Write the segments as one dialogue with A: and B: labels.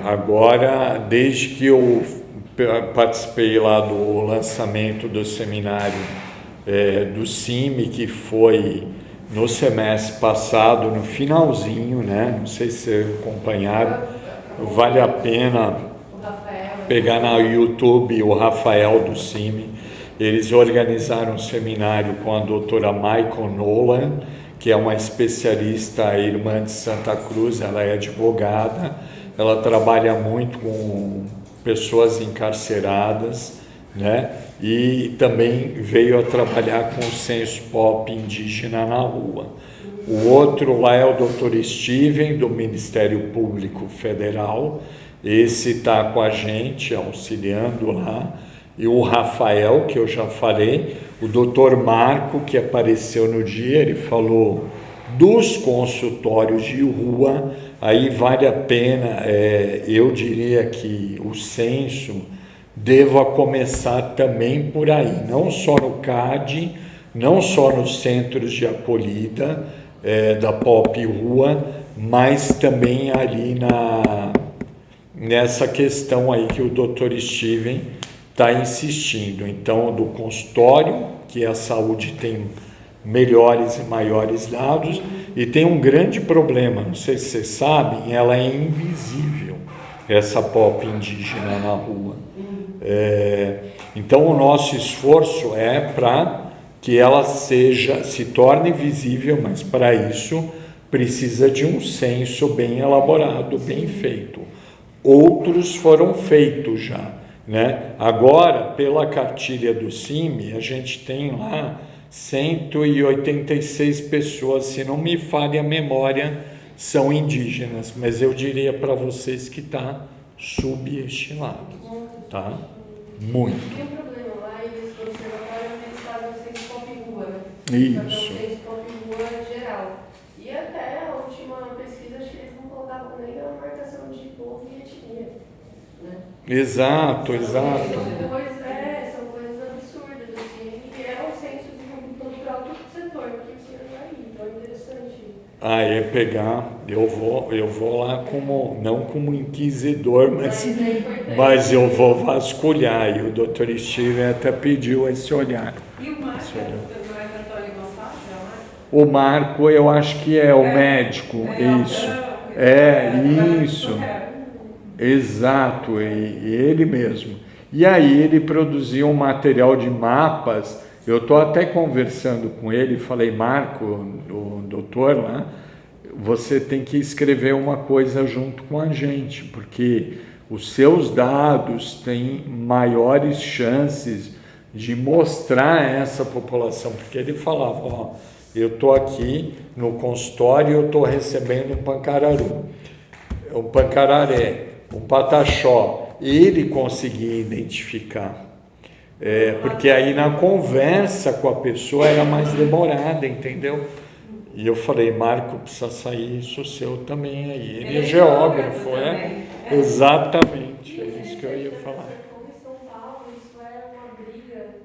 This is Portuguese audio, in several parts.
A: Agora, desde que eu participei lá do lançamento do seminário do CIMI, que foi no semestre passado, no finalzinho, né? Não sei se vocês acompanharam, vale a pena pegar no YouTube o Rafael do CIMI. Eles organizaram um seminário com a doutora Michael Nolan, que é uma especialista, irmã de Santa Cruz, ela é advogada, ela trabalha muito com pessoas encarceradas, né? E também veio a trabalhar com o censo pop indígena na rua. O outro lá é o Dr. Steven, do Ministério Público Federal, esse está com a gente, auxiliando lá, e o Rafael, que eu já falei, o Dr. Marco, que apareceu no dia, ele falou dos consultórios de rua, aí vale a pena, eu diria que o censo deva começar também por aí, não só no CAD, não só nos centros de acolhida da POP Rua, mas também ali nessa questão aí que o Dr. Steven está insistindo. Então, do consultório, que a saúde tem melhores e maiores dados, e tem um grande problema, não sei se vocês sabem, ela é invisível, essa POP indígena na rua. Então, o nosso esforço é para que ela se torne visível, mas para isso precisa de um censo bem elaborado, bem feito. Outros foram feitos já, né? Agora, pela cartilha do CIMI, a gente tem lá 186 pessoas, se não me falha a memória, são indígenas, mas eu diria para vocês que está subestimado, tá? Muito.
B: Tem um problema lá, eles do observatório, eles fazem o censo pop rua, né?
A: Isso.
B: Fazem o censo pop rua geral. E até a última pesquisa, acho que eles não colocavam nem a marcação de povo e etnia, né?
A: Exato.
B: São coisas absurdas, assim, e é o censo desenvolvido pelo próprio setor, que o senhor vai ir, então é interessante.
A: Eu vou lá não como inquisidor, mas eu vou vasculhar, e o Dr. Steven até pediu esse olhar.
B: E o Marco, não é Antônio Gonçalves, é o Marco?
A: O Marco, eu acho que é o médico, isso. Isso. Exato, e ele mesmo. E aí ele produziu um material de mapas. Eu estou até conversando com ele, falei, Marco, o doutor lá, você tem que escrever uma coisa junto com a gente, porque os seus dados têm maiores chances de mostrar a essa população, porque ele falava, ó, eu estou aqui no consultório e eu estou recebendo um pancararu, um pancararé, um pataxó, ele conseguia identificar. Porque aí na conversa com a pessoa era mais demorada, entendeu? E eu falei, Marco, precisa sair isso seu também aí. Ele é geógrafo, Exatamente, é isso que eu ia falar.
B: Como em São Paulo, isso é uma briga,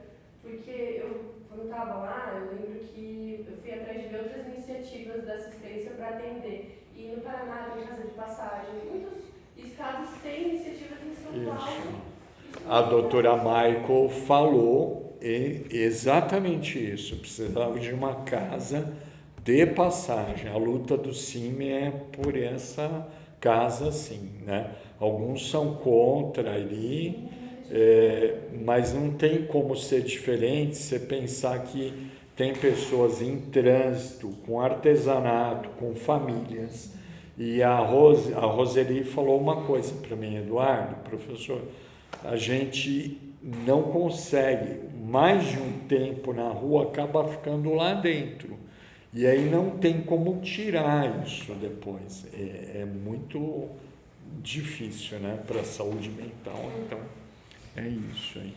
B: porque quando eu estava lá, eu lembro que eu fui atrás de ver outras iniciativas da assistência para atender. E no Paraná tem casa de passagem, muitos estados têm iniciativas em São Paulo.
A: A doutora Michael falou exatamente isso, precisava de uma casa de passagem. A luta do CIMI é por essa casa, sim, né? Alguns são contra ali, mas não tem como ser diferente você pensar que tem pessoas em trânsito, com artesanato, com famílias. E a Roseli falou uma coisa para mim, Eduardo, professor, a gente não consegue, mais de um tempo na rua, acaba ficando lá dentro. E aí não tem como tirar isso depois. É muito difícil, né, para a saúde mental. Então, é isso aí.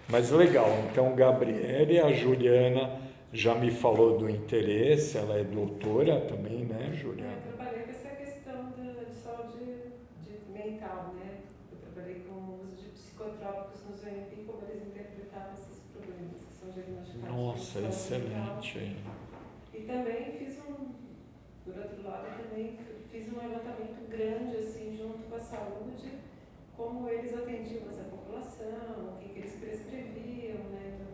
A: Mas legal, então, Gabriele, a Juliana já me falou do interesse, ela é doutora também, né, Juliana?
C: Eu trabalhei com essa questão de saúde mental, né? Eu trabalhei com o uso de psicotrópicos nos OMP e como eles interpretavam esses problemas que são diagnosticados.
A: Nossa, excelente.
C: E também fiz Por outro lado, eu também fiz um levantamento grande, assim, junto com a saúde, como eles atendiam essa população, o que eles prescreviam, né? Então,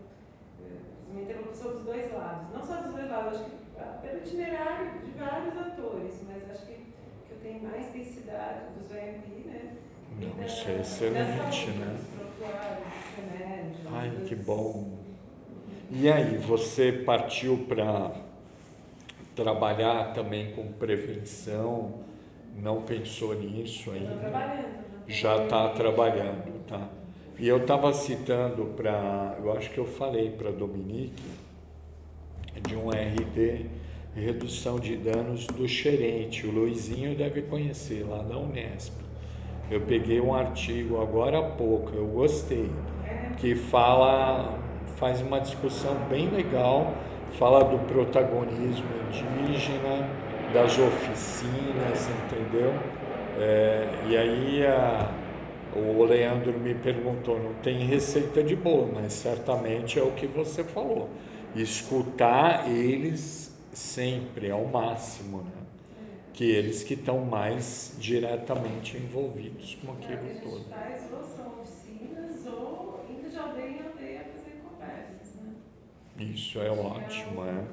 C: uma interlocução dos dois lados. Não só dos dois lados, acho que pelo itinerário de vários atores, mas acho que eu tenho mais densidade dos VMP, né?
A: Não, isso é excelente, né? Ai, que bom. E aí, você partiu para trabalhar também com prevenção? Não pensou nisso ainda? Já está trabalhando, tá? E eu estava citando eu acho que eu falei para Dominique, de um RD, redução de danos do Xerente. O Luizinho deve conhecer, lá da Unesp. Eu peguei um artigo agora há pouco, eu gostei, que faz uma discussão bem legal, fala do protagonismo indígena, das oficinas, entendeu? E aí o Leandro me perguntou, não tem receita de bolo, mas certamente é o que você falou. Escutar eles sempre, ao máximo, né? Que eles que estão mais diretamente envolvidos com aquilo todo.
C: Faz ou são oficinas ou indo de aldeia em aldeia fazer conversas, né?
A: Isso é ótimo,
C: é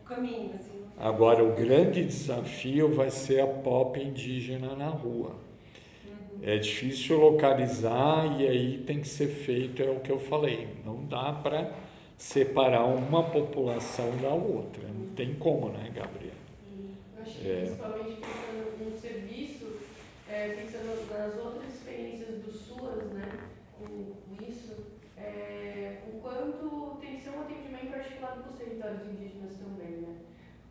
C: o caminho, assim.
A: Agora, o grande desafio vai ser a pop indígena na rua. É difícil localizar e aí tem que ser feito, é o que eu falei, não dá para separar uma população da outra, não tem como, né, Gabriel?
B: Eu acho que principalmente pensando no serviço, pensando nas outras experiências do SUAS, né, com isso, o quanto tem que ser um atendimento articulado com os territórios indígenas também, né?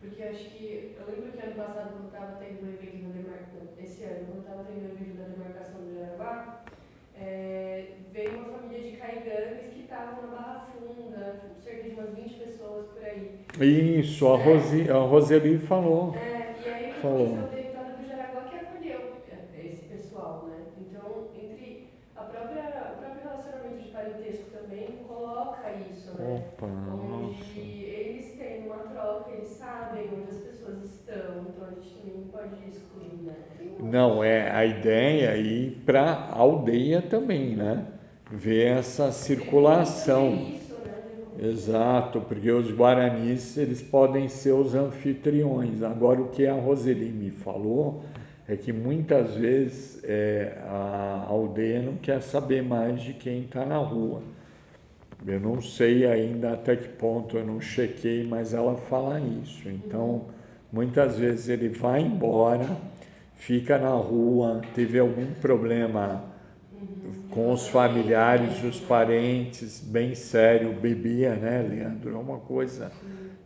B: Porque acho que, eu lembro que ano passado, quando estava tendo um evento na demarcação, esse ano, quando estava tendo um evento da demarcação do Jaraguá, veio uma família de caigangues que estavam na Barra Funda, cerca de umas 20 pessoas por aí.
A: Isso, a Roseli falou.
B: E aí foi o território do Jaraguá que acolheu esse pessoal, né? Então, entre o próprio relacionamento de parentesco também coloca isso, né?
A: Opa,
B: onde
A: nossa.
B: eles têm uma troca, eles sabem onde as pessoas estão, então a gente também não pode excluir, né?
A: Não, a ideia é ir para a aldeia também, né? Ver essa circulação.
B: Isso, né?
A: Exato, porque os guaranis, eles podem ser os anfitriões. Agora, o que a Roseli me falou é que muitas vezes a aldeia não quer saber mais de quem está na rua. Eu não sei ainda até que ponto, eu não chequei, mas ela fala isso. Então, muitas vezes ele vai embora, fica na rua, teve algum problema com os familiares, os parentes, bem sério, bebia, né, Leandro? É uma coisa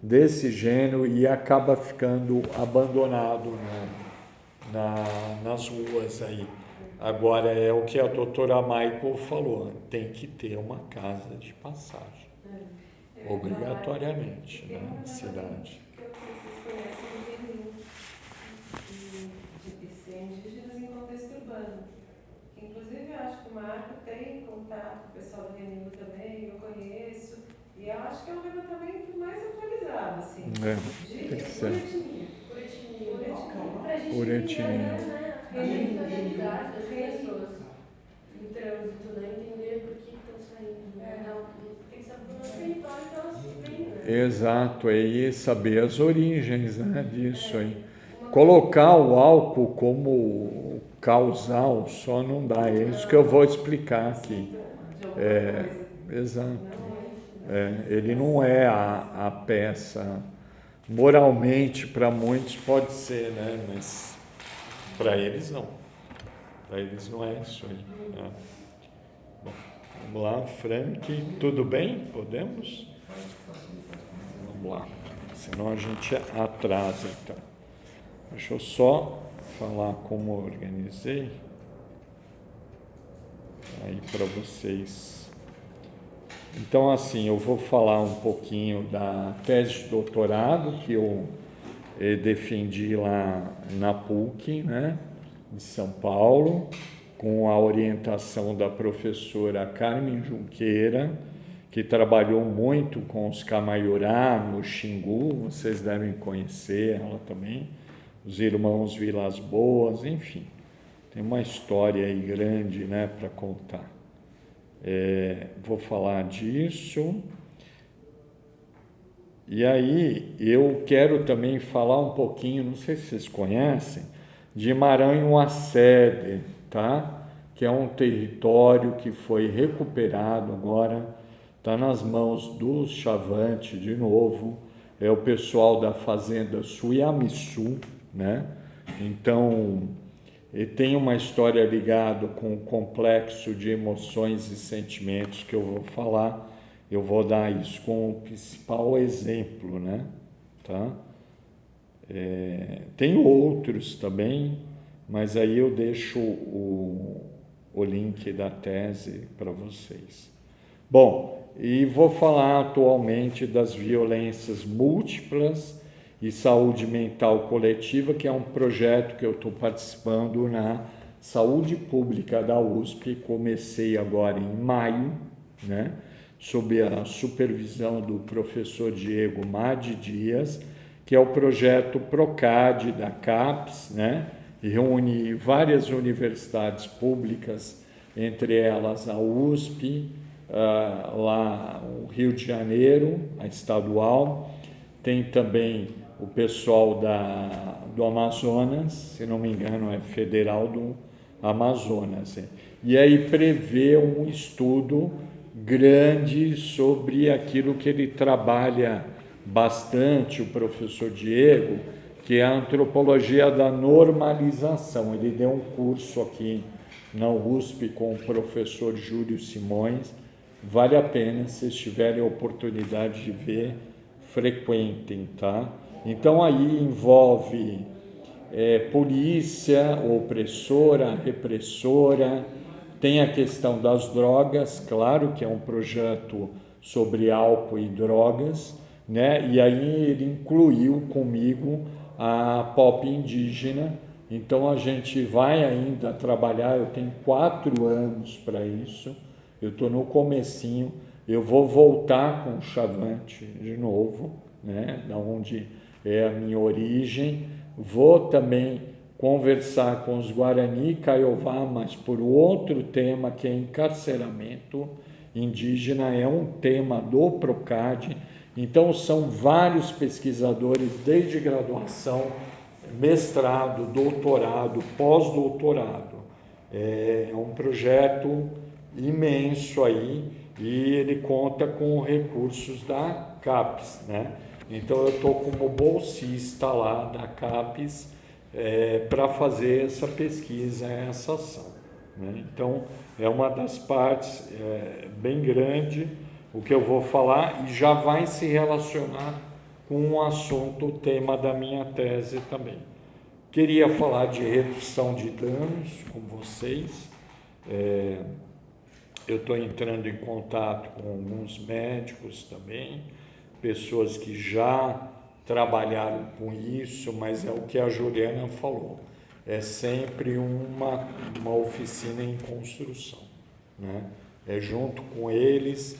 A: desse gênero e acaba ficando abandonado nas ruas aí. Agora, é o que a doutora Michael falou, tem que ter uma casa de passagem, obrigatoriamente, na cidade.
C: Vocês conhecem de ser indígenas em contexto urbano. Inclusive, eu acho que o Marco tem contato com o pessoal do Renilo também, eu conheço, e eu acho que é um levantamento mais atualizado, assim,
A: Tem que ser.
B: Por etnia. A representatividade das pessoas em trânsito, né? Entender por que estão saindo. Tem que saber do território que elas vêm, né?
A: Exato, e saber as origens, né, disso aí. Colocar o álcool como causal só não dá, é isso que eu vou explicar aqui. Exato. Ele não é a peça. Moralmente, para muitos pode ser, né? Mas para eles não. Para eles não é isso aí. Né? Bom, vamos lá, Frank, tudo bem? Podemos? Vamos lá, senão a gente atrasa então. Deixa eu só falar como eu organizei aí para vocês. Então, assim, eu vou falar um pouquinho da tese de doutorado que eu defendi lá na PUC, né, de São Paulo, com a orientação da professora Carmen Junqueira, que trabalhou muito com os Camaiorá no Xingu, vocês devem conhecer ela também. os irmãos Vilas Boas, enfim, tem uma história aí grande, né, para contar. Vou falar disso. E aí eu quero também falar um pouquinho, não sei se vocês conhecem, de Maranhão-Sede, tá? Que é um território que foi recuperado agora, está nas mãos do Chavante de novo, é o pessoal da fazenda Suiamiçu, né? Então, e tem uma história ligada com o complexo de emoções e sentimentos que eu vou falar. Eu vou dar isso como o principal exemplo, né? Tá? Tem outros também, mas aí eu deixo o link da tese para vocês. Bom, e vou falar atualmente das violências múltiplas e saúde mental coletiva, que é um projeto que eu estou participando na Saúde Pública da USP, comecei agora em maio, né? Sob a supervisão do professor Diego Madi Dias, que é o projeto PROCAD da CAPES, né? E reúne várias universidades públicas, entre elas a USP, lá o Rio de Janeiro, a estadual, tem também o pessoal do Amazonas, se não me engano é Federal do Amazonas, e aí prevê um estudo grande sobre aquilo que ele trabalha bastante, o professor Diego, que é a antropologia da normalização. Ele deu um curso aqui na USP com o professor Júlio Simões, vale a pena, se tiverem a oportunidade de ver, frequentem, tá? Então aí envolve polícia, opressora, repressora, tem a questão das drogas, claro que é um projeto sobre álcool e drogas, né? E aí ele incluiu comigo a pop indígena, então a gente vai ainda trabalhar, eu tenho 4 anos para isso, eu estou no comecinho, eu vou voltar com o Chavante de novo, né? Da onde é a minha origem, vou também conversar com os Guarani Kaiowá, mas por outro tema que é encarceramento indígena, é um tema do PROCAD, então são vários pesquisadores desde graduação, mestrado, doutorado, pós-doutorado, é um projeto imenso aí e ele conta com recursos da CAPES, né? Então eu estou como bolsista lá da CAPES para fazer essa pesquisa, essa ação, né? Então é uma das partes bem grande o que eu vou falar e já vai se relacionar com o assunto, o tema da minha tese também. Queria falar de redução de danos com vocês. Eu estou entrando em contato com alguns médicos também, pessoas que já trabalharam com isso, mas é o que a Juliana falou, é sempre uma oficina em construção, né? Junto com eles,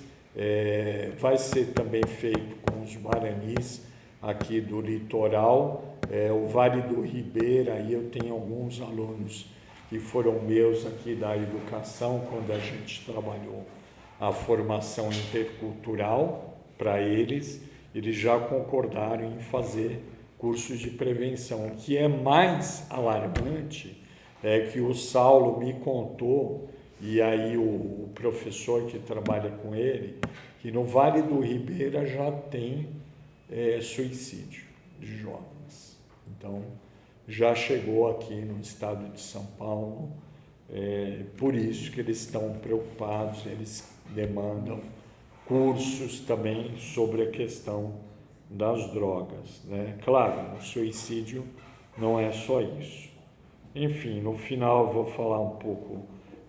A: vai ser também feito com os guaranis aqui do litoral, o Vale do Ribeira, aí eu tenho alguns alunos que foram meus aqui da educação, quando a gente trabalhou a formação intercultural para eles já concordaram em fazer cursos de prevenção. O que é mais alarmante é que o Saulo me contou, e aí o professor que trabalha com ele, que no Vale do Ribeira já tem suicídio de jovens. Então, já chegou aqui no estado de São Paulo, por isso que eles estão preocupados, eles demandam cursos também sobre a questão das drogas, né? Claro, o suicídio não é só isso. Enfim, no final eu vou falar um pouco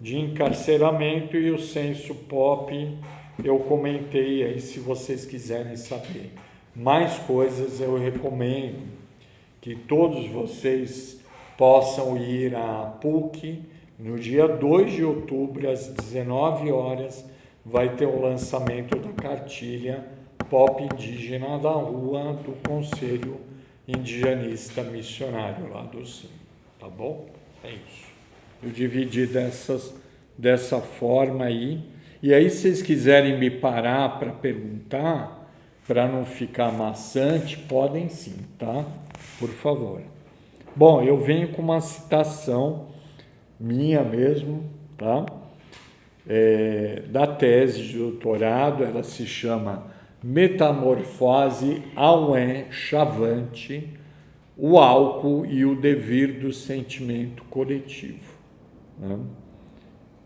A: de encarceramento e o censo pop eu comentei aí, se vocês quiserem saber mais coisas, eu recomendo que todos vocês possam ir à PUC no dia 2 de outubro, às 19 horas, vai ter o lançamento da cartilha Pop Indígena da Rua do Conselho indigenista missionário lá do CIM, tá bom? É isso. Eu dividi dessa forma aí. E aí, se vocês quiserem me parar para perguntar, para não ficar maçante, podem sim, tá? Por favor. Bom, eu venho com uma citação minha mesmo, tá? Da tese de doutorado, ela se chama Metamorfose Auen Chavante, o álcool e o devir do sentimento coletivo, né?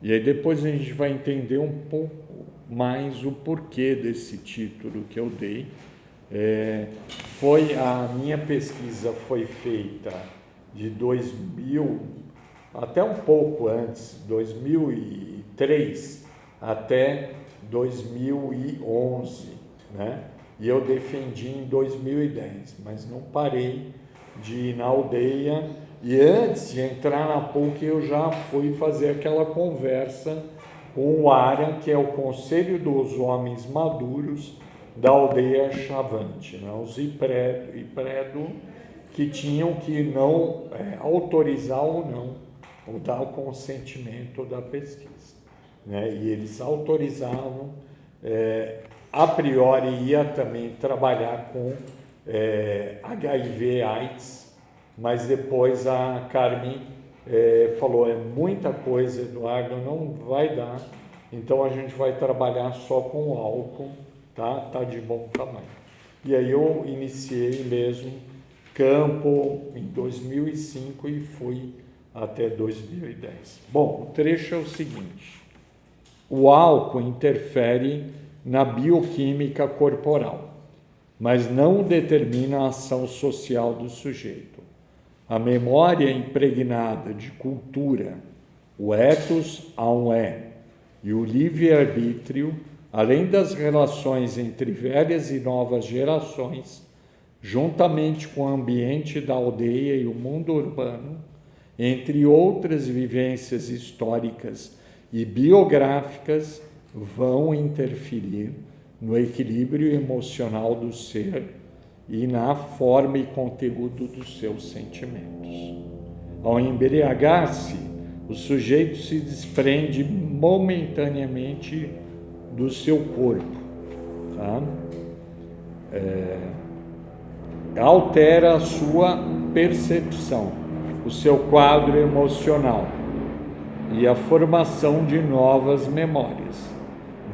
A: E aí depois a gente vai entender um pouco mais o porquê desse título que eu dei. A minha pesquisa foi feita de 2000, até um pouco antes, 2003 até 2011, né? E eu defendi em 2010, mas não parei de ir na aldeia. E antes de entrar na PUC, eu já fui fazer aquela conversa com o ARA, que é o Conselho dos Homens Maduros da aldeia Chavante, né? Os IPREDO, que tinham que não autorizar ou não, ou dar o consentimento da pesquisa, né? E eles autorizavam, a priori ia também trabalhar com HIV/AIDS, mas depois a Carmen falou, é muita coisa, Eduardo, não vai dar, então a gente vai trabalhar só com álcool, tá de bom tamanho. E aí eu iniciei mesmo campo em 2005 e fui até 2010. Bom, o trecho é o seguinte: o álcool interfere na bioquímica corporal, mas não determina a ação social do sujeito. A memória impregnada de cultura, o ethos auen e o livre-arbítrio, além das relações entre velhas e novas gerações, juntamente com o ambiente da aldeia e o mundo urbano, entre outras vivências históricas e biográficas, vão interferir no equilíbrio emocional do ser e na forma e conteúdo dos seus sentimentos. Ao embriagar-se, o sujeito se desprende momentaneamente do seu corpo, tá? Altera a sua percepção, o seu quadro emocional e a formação de novas memórias.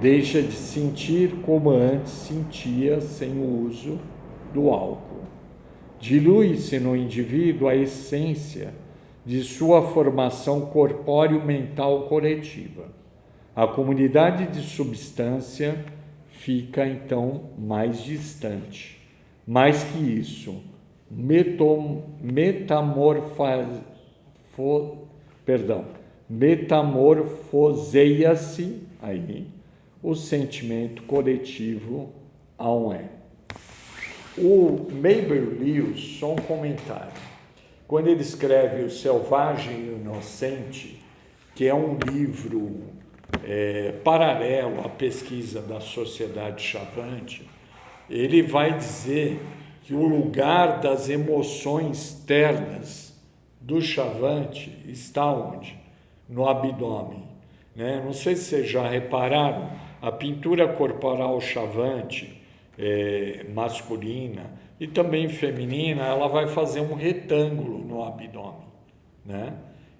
A: Deixa de sentir como antes sentia sem o uso do álcool. Dilui-se no indivíduo a essência de sua formação corpóreo-mental coletiva. A comunidade de substância fica, então, mais distante. Mais que isso, metamorfoseia-se aí o sentimento coletivo auen. O Mabel Lewis, só um comentário, quando ele escreve O Selvagem e o Inocente, que é um livro paralelo à pesquisa da Sociedade Chavante, ele vai dizer que o lugar das emoções ternas do Chavante está onde? No abdômen, né? Não sei se vocês já repararam, a pintura corporal Chavante, masculina e também feminina, ela vai fazer um retângulo no abdômen, né?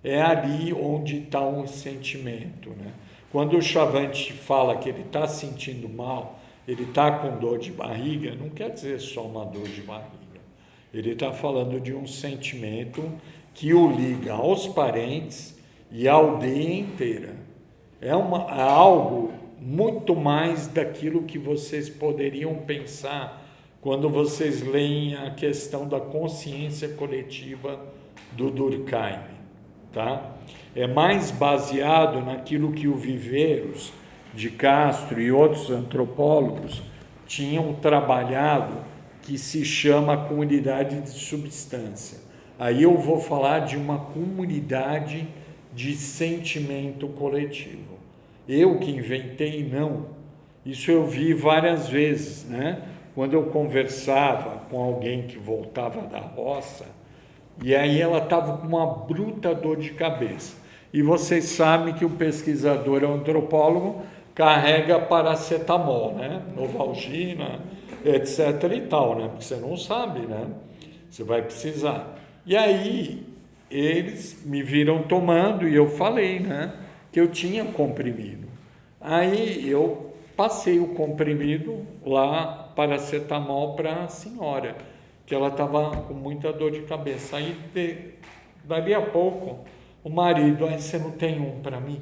A: É ali onde está um sentimento, né? Quando o Chavante fala que ele está sentindo mal, ele está com dor de barriga, não quer dizer só uma dor de barriga. Ele está falando de um sentimento que o liga aos parentes e à aldeia inteira. É algo muito mais daquilo que vocês poderiam pensar quando vocês leem a questão da consciência coletiva do Durkheim, tá? É mais baseado naquilo que o Viveiros de Castro e outros antropólogos tinham trabalhado, que se chama comunidade de substância. Aí eu vou falar de uma comunidade de sentimento coletivo. Eu que inventei, não. Isso eu vi várias vezes, né? quando eu conversava com alguém que voltava da roça, e aí ela estava com uma bruta dor de cabeça. E vocês sabem que o pesquisador antropólogo carrega paracetamol, né? Novalgina, etc. e tal, né? Porque você não sabe, né? Você vai precisar. E aí eles me viram tomando e eu falei, né? Que eu tinha comprimido. Aí eu passei o comprimido lá, paracetamol, para a senhora, que ela estava com muita dor de cabeça. Aí, dali a pouco, o marido, aí você não tem um para mim?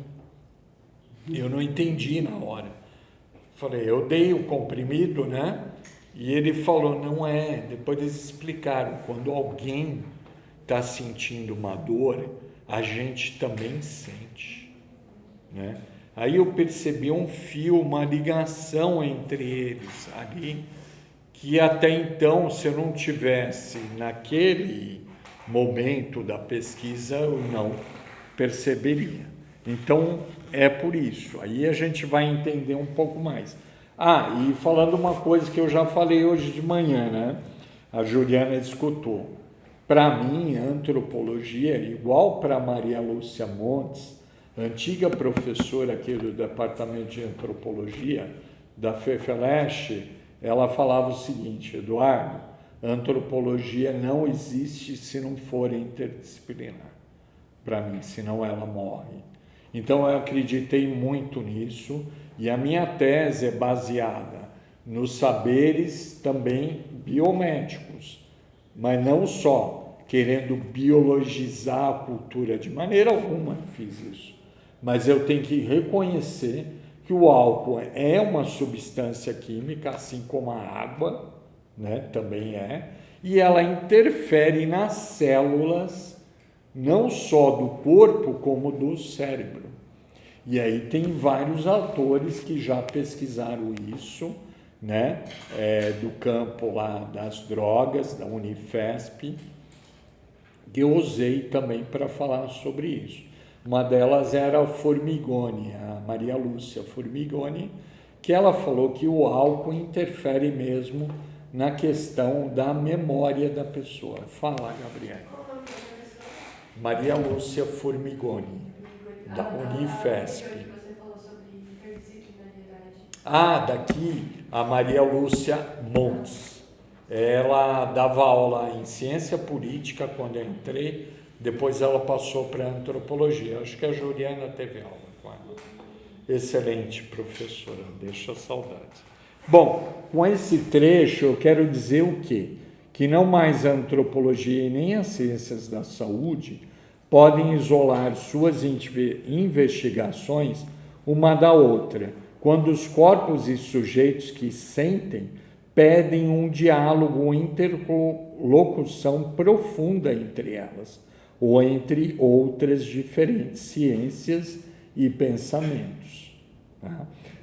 A: Eu não entendi na hora. Falei, eu dei o comprimido, né? E ele falou, não é. Depois eles explicaram, quando alguém está sentindo uma dor, a gente também sente, né? Aí eu percebi um fio, uma ligação entre eles ali, que até então, se eu não tivesse naquele momento da pesquisa, eu não perceberia. Então, é por isso. Aí a gente vai entender um pouco mais. E falando uma coisa que eu já falei hoje de manhã, né? A Juliana escutou. Para mim, a antropologia, igual para Maria Lúcia Montes, antiga professora aqui do Departamento de Antropologia da FEFELESH, ela falava o seguinte, Eduardo, antropologia não existe se não for interdisciplinar. Para mim, senão ela morre. Então, eu acreditei muito nisso e a minha tese é baseada nos saberes também biomédicos, mas não só querendo biologizar a cultura, de maneira alguma fiz isso, mas eu tenho que reconhecer que o álcool é uma substância química, assim como a água, né, também é, e ela interfere nas células, não só do corpo, como do cérebro. E aí tem vários autores que já pesquisaram isso, né, do campo lá das drogas, da Unifesp, que eu usei também para falar sobre isso. Uma delas era a Formigoni, a Maria Lúcia Formigoni, que ela falou que o álcool interfere mesmo na questão da memória da pessoa. Fala, Gabriela. Maria Lúcia Formigoni, da Unifesp.
B: Você falou sobre interdisciplinariedade.
A: Daqui, a Maria Lúcia Montes. Ela dava aula em ciência política quando eu entrei, depois ela passou para antropologia. Acho que a Juliana teve aula com ela. Excelente professora, deixa saudades. Bom, com esse trecho eu quero dizer o quê? Que não mais a antropologia e nem as ciências da saúde podem isolar suas investigações uma da outra, quando os corpos e sujeitos que sentem pedem um diálogo, interlocução profunda entre elas, ou entre outras diferentes ciências e pensamentos.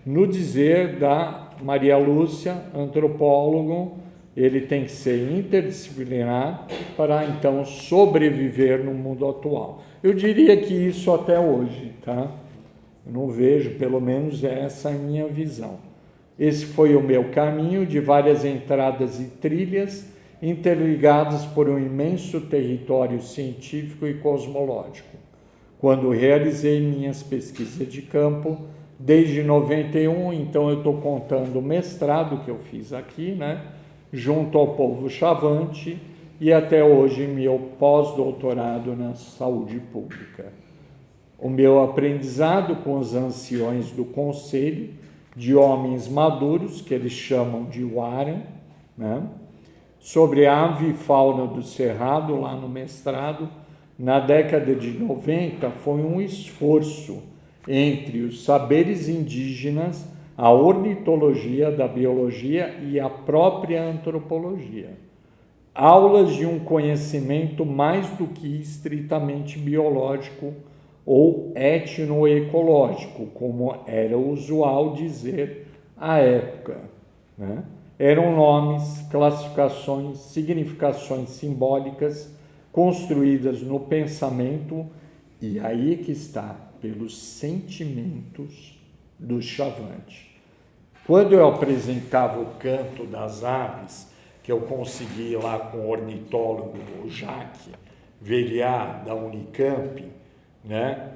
A: No dizer da Maria Lúcia, antropólogo, ele tem que ser interdisciplinar para, então, sobreviver no mundo atual. Eu diria que isso até hoje, tá? Eu não vejo, pelo menos essa é a minha visão. Esse foi o meu caminho de várias entradas e trilhas interligadas por um imenso território científico e cosmológico. Quando realizei minhas pesquisas de campo, desde 91, então eu estou contando o mestrado que eu fiz aqui, né? Junto ao povo Chavante, e até hoje meu pós-doutorado na saúde pública. O meu aprendizado com os anciões do conselho, de homens maduros, que eles chamam de Wara, né? Sobre a ave e fauna do Cerrado, lá no mestrado, na década de 90, foi um esforço entre os saberes indígenas, a ornitologia da biologia e a própria antropologia. Aulas de um conhecimento mais do que estritamente biológico ou etnoecológico, como era usual dizer à época, né? Eram nomes, classificações, significações simbólicas construídas no pensamento, e aí que está, pelos sentimentos do Chavante. Quando eu apresentava o canto das aves, que eu consegui lá com o ornitólogo, o Jaque Veliá, da Unicamp, né?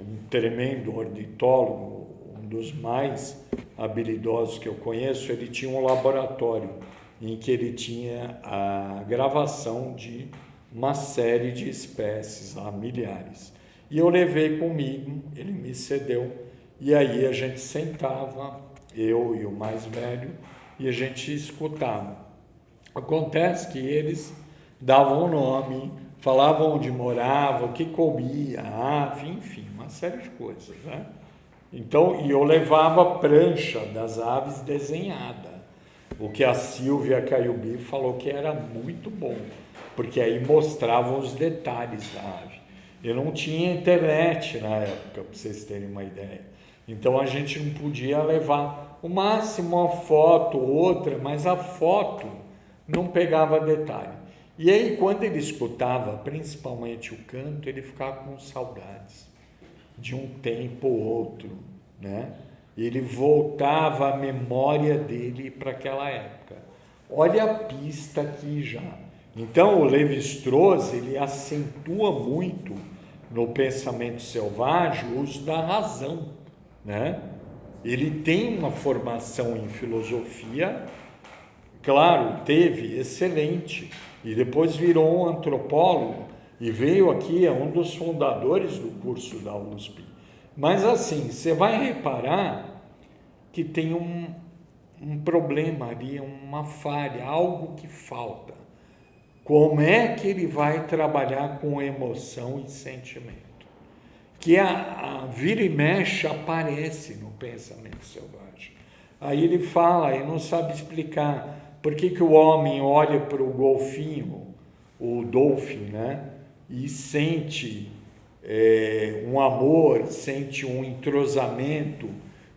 A: Um tremendo ornitólogo, um dos mais habilidosos que eu conheço, ele tinha um laboratório em que ele tinha a gravação de uma série de espécies, há milhares. E eu levei comigo, ele me cedeu, e aí a gente sentava, eu e o mais velho, e a gente escutava. Acontece que eles davam o nome, falavam onde morava, o que comia, a ave, enfim, uma série de coisas, né? Então, e eu levava a prancha das aves desenhada, o que a Silvia Caiubi falou que era muito bom, porque aí mostravam os detalhes da ave. Eu não tinha internet na época, para vocês terem uma ideia. Então a gente não podia levar, o máximo uma foto, outra, mas a foto não pegava detalhe. E aí quando ele escutava, principalmente o canto, ele ficava com saudades de um tempo ou outro, né? Ele voltava a memória dele para aquela época. Olha a pista aqui já. Então o Lévi-Strauss, ele acentua muito no pensamento selvagem o uso da razão, né? Ele tem uma formação em filosofia, claro, teve, excelente, e depois virou um antropólogo e veio aqui, é um dos fundadores do curso da USP. Mas assim, você vai reparar que tem um problema ali, uma falha, algo que falta. Como é que ele vai trabalhar com emoção e sentimento? Que a vira e mexe aparece no pensamento selvagem. Aí ele fala, ele não sabe explicar por que o homem olha para o golfinho, o dolphin, né? E sente um amor, sente um entrosamento,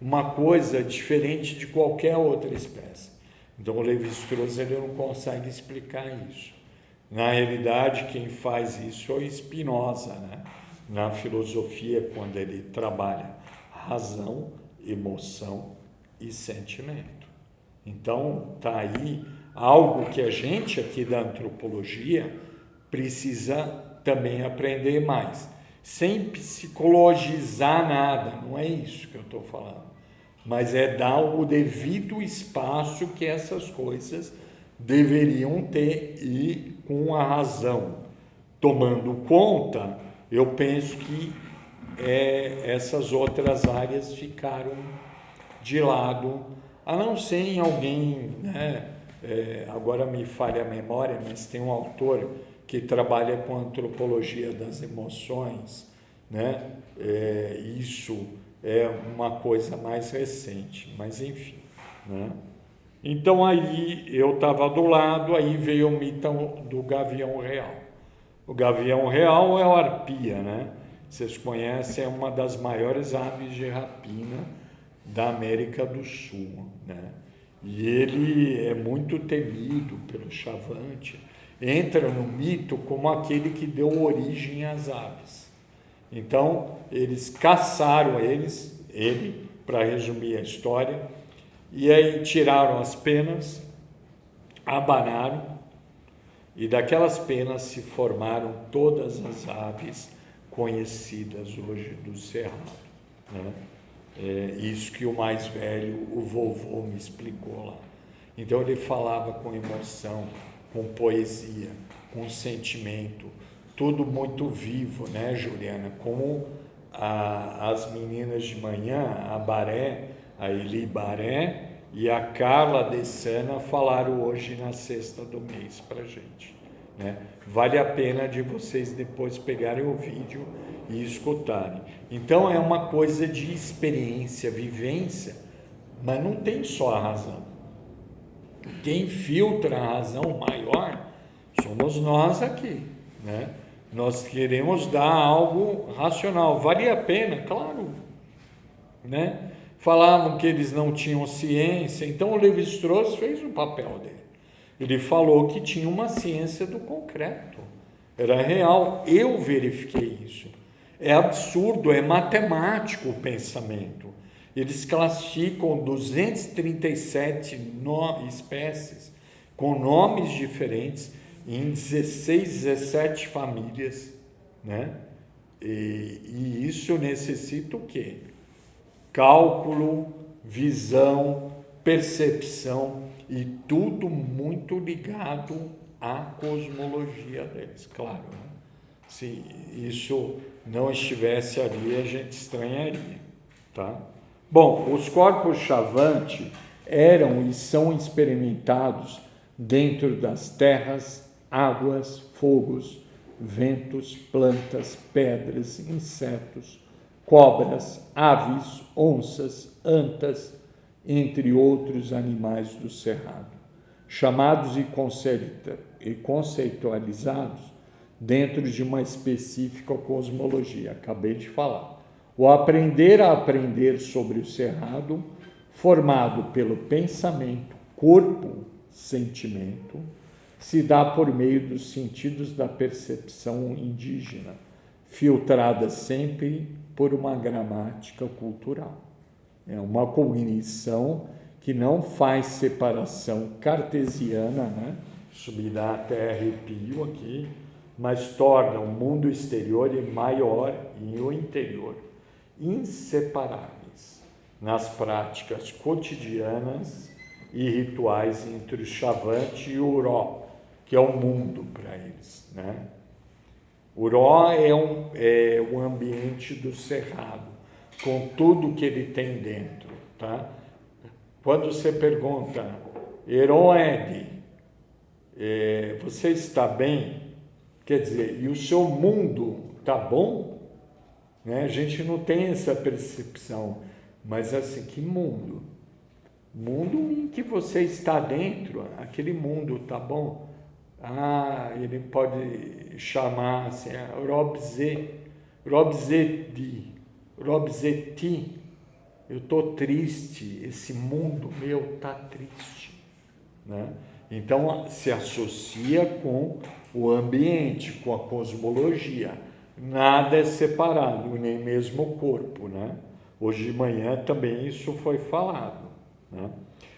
A: uma coisa diferente de qualquer outra espécie. Então o Lévi-Strauss ele não consegue explicar isso. Na realidade, quem faz isso é o Spinoza, né? Na filosofia, quando ele trabalha razão, emoção e sentimento. Então, está aí algo que a gente aqui da antropologia precisa também aprender mais. Sem psicologizar nada, não é isso que eu estou falando. Mas é dar o devido espaço que essas coisas deveriam ter e com a razão tomando conta, eu penso que essas outras áreas ficaram de lado, a não ser em alguém, né? Agora me falha a memória, mas tem um autor que trabalha com a antropologia das emoções, né? Isso é uma coisa mais recente, mas enfim, né? Então aí eu estava do lado, aí veio o mito do gavião real. O gavião real é a arpia, né? Vocês conhecem, é uma das maiores aves de rapina da América do Sul, né? E ele é muito temido pelo Chavante, entra no mito como aquele que deu origem às aves. Então, eles caçaram ele, para resumir a história, e aí tiraram as penas, abanaram, e daquelas penas se formaram todas as aves conhecidas hoje do Cerrado, né? Isso que o mais velho, o vovô, me explicou lá. Então ele falava com emoção, com poesia, com sentimento, tudo muito vivo, né, Juliana? Como as meninas de manhã, a Baré, a Eli Baré e a Carla Dessana falaram hoje na sexta do mês para a gente, né? Vale a pena de vocês depois pegarem o vídeo e escutarem. Então é uma coisa de experiência, vivência, mas não tem só a razão. Quem filtra a razão maior somos nós aqui, né? Nós queremos dar algo racional. Valia a pena? Claro, né? Falavam que eles não tinham ciência, então o Lévi-Strauss fez o papel dele. Ele falou que tinha uma ciência do concreto, era real. Eu verifiquei isso. É absurdo, é matemático o pensamento. Eles classificam 237 espécies com nomes diferentes em 16, 17 famílias, né? E isso necessita o quê? Cálculo, visão, percepção e tudo muito ligado à cosmologia deles, claro, né? Se isso não estivesse ali, a gente estranharia, tá? Bom, os corpos Chavante eram e são experimentados dentro das terras, águas, fogos, ventos, plantas, pedras, insetos, cobras, aves, onças, antas, entre outros animais do cerrado, chamados e conceitualizados dentro de uma específica cosmologia. Acabei de falar. O aprender a aprender sobre o cerrado, formado pelo pensamento, corpo, sentimento, se dá por meio dos sentidos da percepção indígena, filtrada sempre por uma gramática cultural. É uma cognição que não faz separação cartesiana, né? Isso me dá até arrepio aqui, mas torna o mundo exterior e maior e o interior inseparáveis nas práticas cotidianas e rituais entre o Chavante e o Uró, que é o mundo para eles, né? Uró é o ambiente do cerrado, com tudo que ele tem dentro, tá? Quando você pergunta, Heroede, você está bem? Quer dizer, e o seu mundo está bom? Né? A gente não tem essa percepção, mas assim, que mundo? Mundo em que você está dentro, aquele mundo está bom? Ele pode chamar assim, Robzeti, eu estou triste, esse mundo meu está triste, né? Então, se associa com o ambiente, com a cosmologia. Nada é separado, nem mesmo o corpo, né? Hoje de manhã também isso foi falado, né?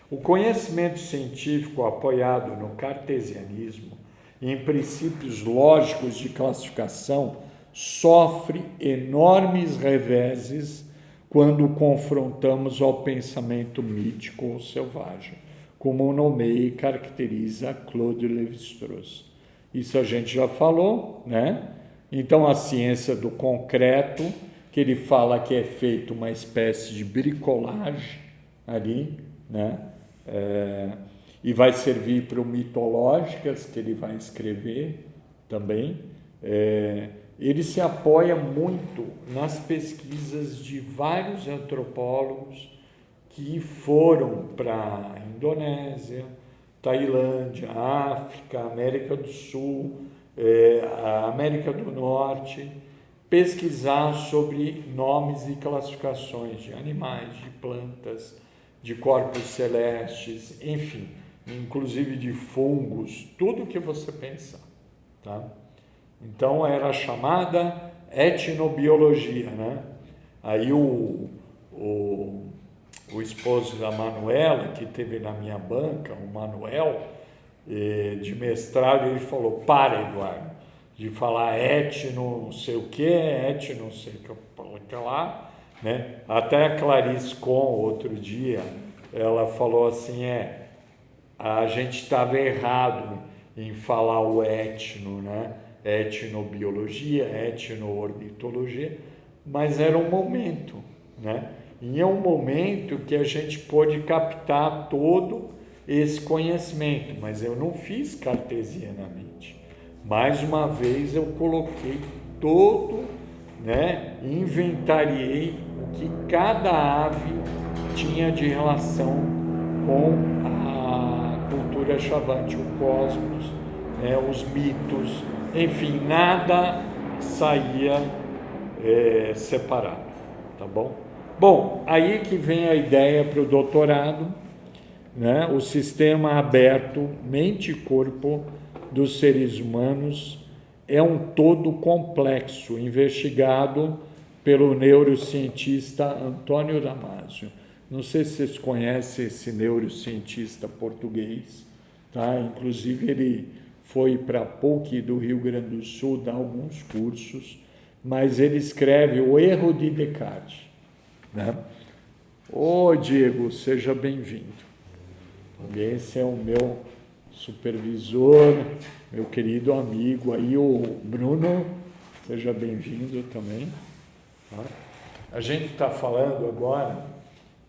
A: O conhecimento científico apoiado no cartesianismo e em princípios lógicos de classificação sofre enormes reveses quando confrontamos ao pensamento mítico ou selvagem, como nomeia e caracteriza Claude Lévi-Strauss. Isso a gente já falou, né? Então, a ciência do concreto, que ele fala que é feito uma espécie de bricolagem ali, né? E vai servir para o mitológicas, que ele vai escrever também. Ele se apoia muito nas pesquisas de vários antropólogos que foram para a Indonésia, Tailândia, África, América do Sul, a América do Norte, pesquisar sobre nomes e classificações de animais, de plantas, de corpos celestes, enfim, inclusive de fungos, tudo que você pensar, tá? Então era chamada etnobiologia, né? Aí o esposo da Manuela, que teve na minha banca, o Manuel, de mestrado, ele falou, para, Eduardo, de falar etno, não sei o que, etno, não sei o que lá, né? Até a Clarice Com, outro dia, ela falou assim, a gente estava errado em falar o etno, né? Etnobiologia, etnoornitologia, mas era um momento, né? E é um momento que a gente pôde captar todo esse conhecimento, mas eu não fiz cartesianamente. Mais uma vez eu coloquei todo, né? Inventariei o que cada ave tinha de relação com a cultura Chavante, o cosmos, né? Os mitos, enfim, nada saía separado, tá bom? Bom, aí que vem a ideia para o doutorado, né? O sistema aberto, mente e corpo dos seres humanos é um todo complexo, investigado pelo neurocientista Antônio Damasio. Não sei se vocês conhecem esse neurocientista português, tá? Inclusive ele foi para a PUC do Rio Grande do Sul dar alguns cursos, mas ele escreve O Erro de Descartes, né? Ô Diego, seja bem-vindo. Esse é o meu supervisor, meu querido amigo aí, o Bruno, seja bem-vindo também. Tá? A gente está falando agora,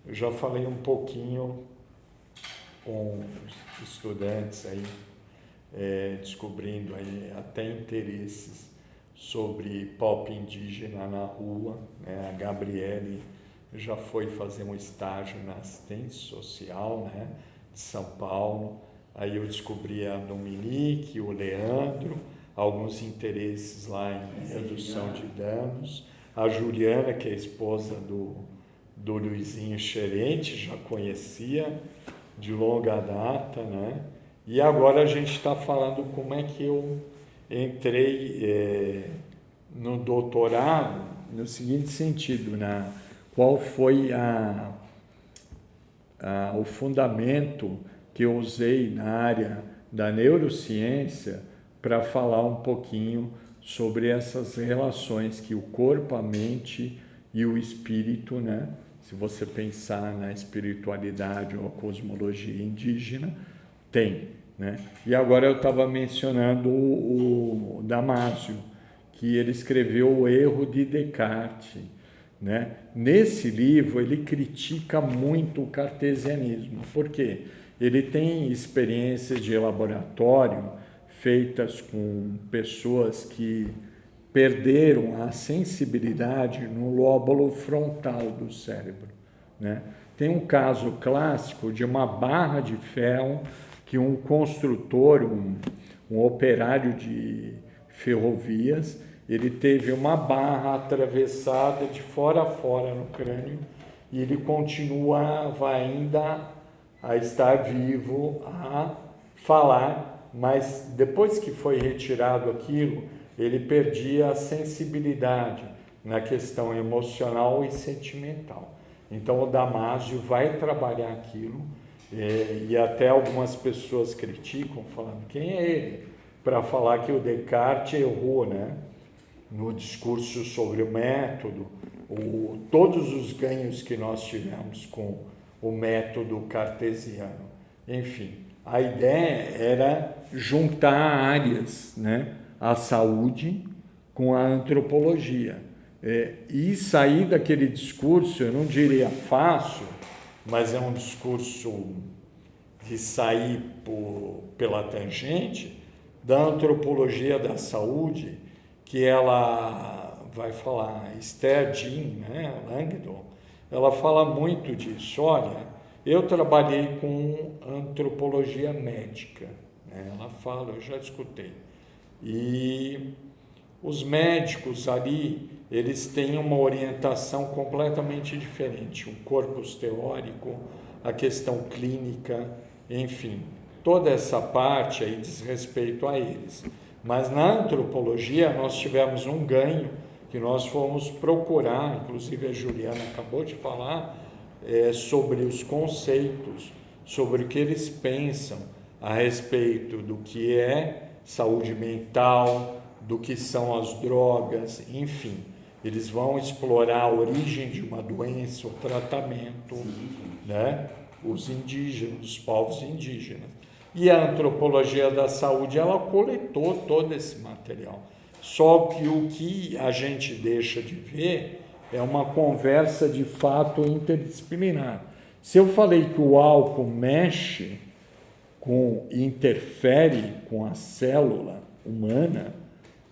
A: eu já falei um pouquinho com os estudantes aí, descobrindo aí até interesses sobre pop indígena na rua, né? A Gabriele já foi fazer um estágio na assistência social, né, de São Paulo. Aí eu descobri a Dominique, o Leandro, alguns interesses lá em redução de danos. A Juliana, que é a esposa do Luizinho Xerente, já conhecia de longa data, né? E agora a gente está falando como é que eu entrei no doutorado, no seguinte sentido, qual foi o fundamento que eu usei na área da neurociência para falar um pouquinho sobre essas relações que o corpo, a mente e o espírito, né? Se você pensar na espiritualidade ou a cosmologia indígena, tem, né? E agora eu estava mencionando o Damasio, que ele escreveu O Erro de Descartes, né? Nesse livro ele critica muito o cartesianismo, porque ele tem experiências de laboratório feitas com pessoas que perderam a sensibilidade no lóbulo frontal do cérebro, né? Tem um caso clássico de uma barra de ferro que um construtor, um operário de ferrovias, ele teve uma barra atravessada de fora a fora no crânio e ele continuava ainda a estar vivo, a falar, mas depois que foi retirado aquilo, ele perdia a sensibilidade na questão emocional e sentimental. Então o Damasio vai trabalhar aquilo e até algumas pessoas criticam, falando quem é ele para falar que o Descartes errou, né? No discurso sobre o método, todos os ganhos que nós tivemos com o método cartesiano. Enfim, a ideia era juntar áreas, né? A saúde com a antropologia. E sair daquele discurso, eu não diria fácil, mas é um discurso de sair pela tangente da antropologia da saúde, que ela vai falar, Esther Jean, né, Langdon, ela fala muito disso. Olha, eu trabalhei com antropologia médica, né? Ela fala, eu já escutei. E os médicos ali, eles têm uma orientação completamente diferente, o corpus teórico, a questão clínica, enfim, toda essa parte aí diz respeito a eles. Mas na antropologia nós tivemos um ganho que nós fomos procurar, inclusive a Juliana acabou de falar, sobre os conceitos, sobre o que eles pensam a respeito do que é saúde mental, do que são as drogas, enfim. Eles vão explorar a origem de uma doença, o tratamento, né? Os indígenas, os povos indígenas. E a antropologia da saúde, ela coletou todo esse material. Só que o que a gente deixa de ver é uma conversa de fato interdisciplinar. Se eu falei que o álcool mexe interfere com a célula humana,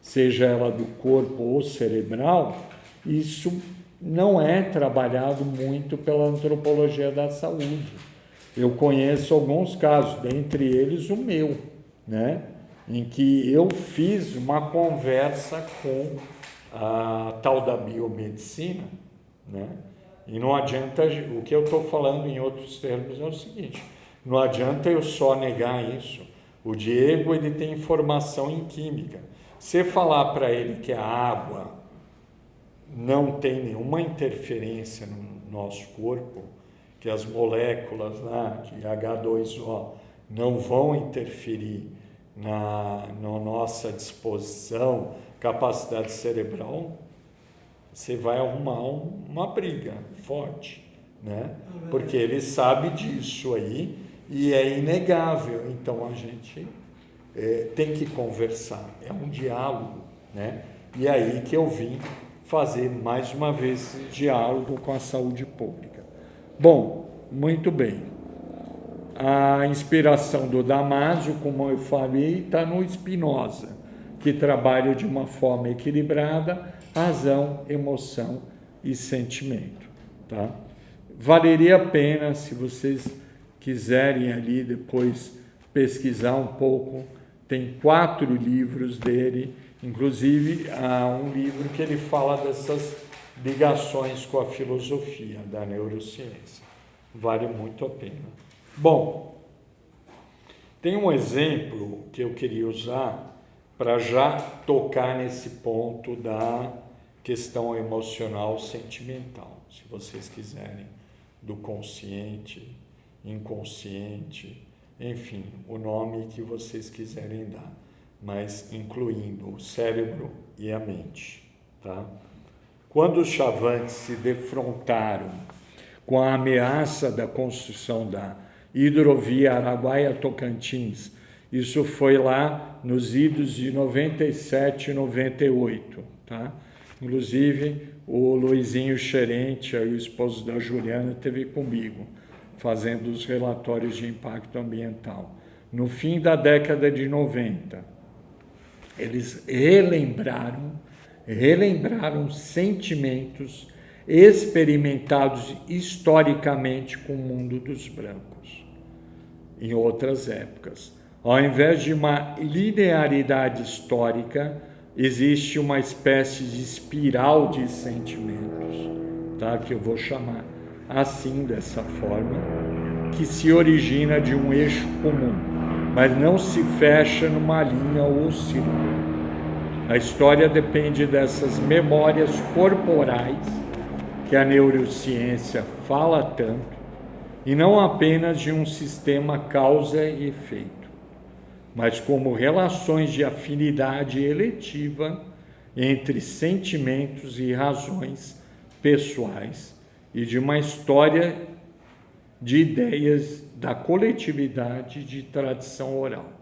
A: seja ela do corpo ou cerebral, isso não é trabalhado muito pela antropologia da saúde. Eu conheço alguns casos, dentre eles o meu, né? Em que eu fiz uma conversa com a tal da biomedicina, né? E não adianta, o que eu estou falando em outros termos é o seguinte, não adianta eu só negar isso. O Diego, ele tem formação em química. Se falar para ele que a água não tem nenhuma interferência no nosso corpo, que as moléculas lá de H2O não vão interferir na nossa disposição, capacidade cerebral, você vai arrumar uma briga forte, né? Porque ele sabe disso aí e é inegável. Então a gente tem que conversar, é um diálogo, né? E aí que eu vim fazer mais uma vez esse diálogo com a saúde pública. Bom, muito bem. A inspiração do Damasio, como eu falei, está no Spinoza, que trabalha de uma forma equilibrada razão, emoção e sentimento. Tá? Valeria a pena, se vocês quiserem ali depois pesquisar um pouco, tem 4 livros dele, inclusive há um livro que ele fala dessas ligações com a filosofia da neurociência. Vale muito a pena. Bom, tem um exemplo que eu queria usar para já tocar nesse ponto da questão emocional sentimental, se vocês quiserem, do consciente, inconsciente, enfim, o nome que vocês quiserem dar, mas incluindo o cérebro e a mente, tá? Quando os Chavantes se defrontaram com a ameaça da construção da hidrovia Araguaia-Tocantins, isso foi lá nos idos de 97 e 98, tá? Inclusive, o Luizinho Xerente, o esposo da Juliana, esteve comigo, fazendo os relatórios de impacto ambiental. No fim da década de 90, eles relembraram sentimentos experimentados historicamente com o mundo dos brancos, em outras épocas. Ao invés de uma linearidade histórica, existe uma espécie de espiral de sentimentos, tá? Que eu vou chamar assim, dessa forma, que se origina de um eixo comum, mas não se fecha numa linha ou círculo. A história depende dessas memórias corporais que a neurociência fala tanto, e não apenas de um sistema causa e efeito, mas como relações de afinidade eletiva entre sentimentos e razões pessoais e de uma história de ideias da coletividade de tradição oral,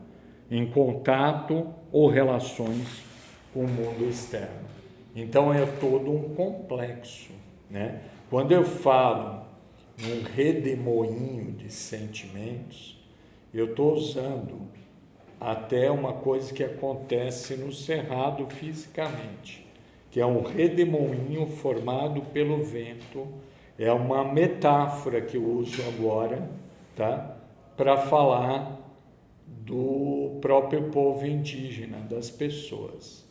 A: em contato ou relações com o mundo externo. Então é todo um complexo, né? Quando eu falo num redemoinho de sentimentos, eu estou usando até uma coisa que acontece no cerrado fisicamente, que é um redemoinho formado pelo vento. É uma metáfora que eu uso agora, tá? Para falar do próprio povo indígena, das pessoas.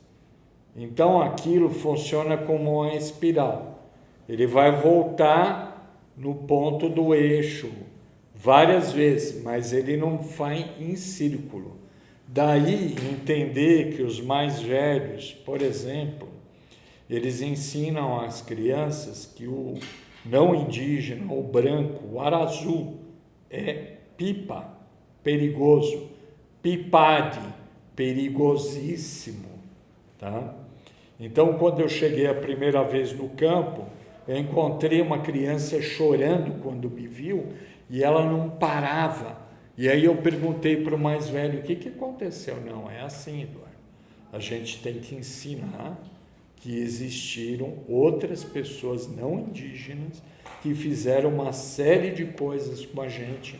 A: Então aquilo funciona como uma espiral. Ele vai voltar no ponto do eixo várias vezes, mas ele não vai em círculo. Daí entender que os mais velhos, por exemplo, eles ensinam às crianças que o não indígena, o branco, o arazu, é pipa, perigoso, pipade, perigosíssimo, tá? Então, quando eu cheguei a primeira vez no campo, eu encontrei uma criança chorando quando me viu e ela não parava. E aí eu perguntei para o mais velho, o que aconteceu? Não, é assim, Eduardo. A gente tem que ensinar que existiram outras pessoas não indígenas que fizeram uma série de coisas com a gente.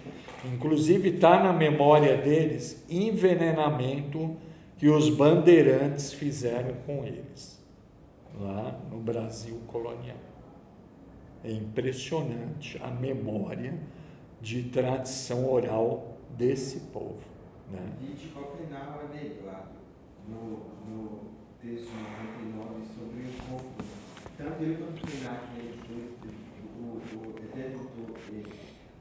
A: Inclusive está na memória deles envenenamento que os bandeirantes fizeram com eles, lá no Brasil colonial. É impressionante a memória de tradição oral desse povo, né?
D: E de Copenhague, né, Eduardo? No texto 99 sobre o encontro, tanto ele quanto o Krenak,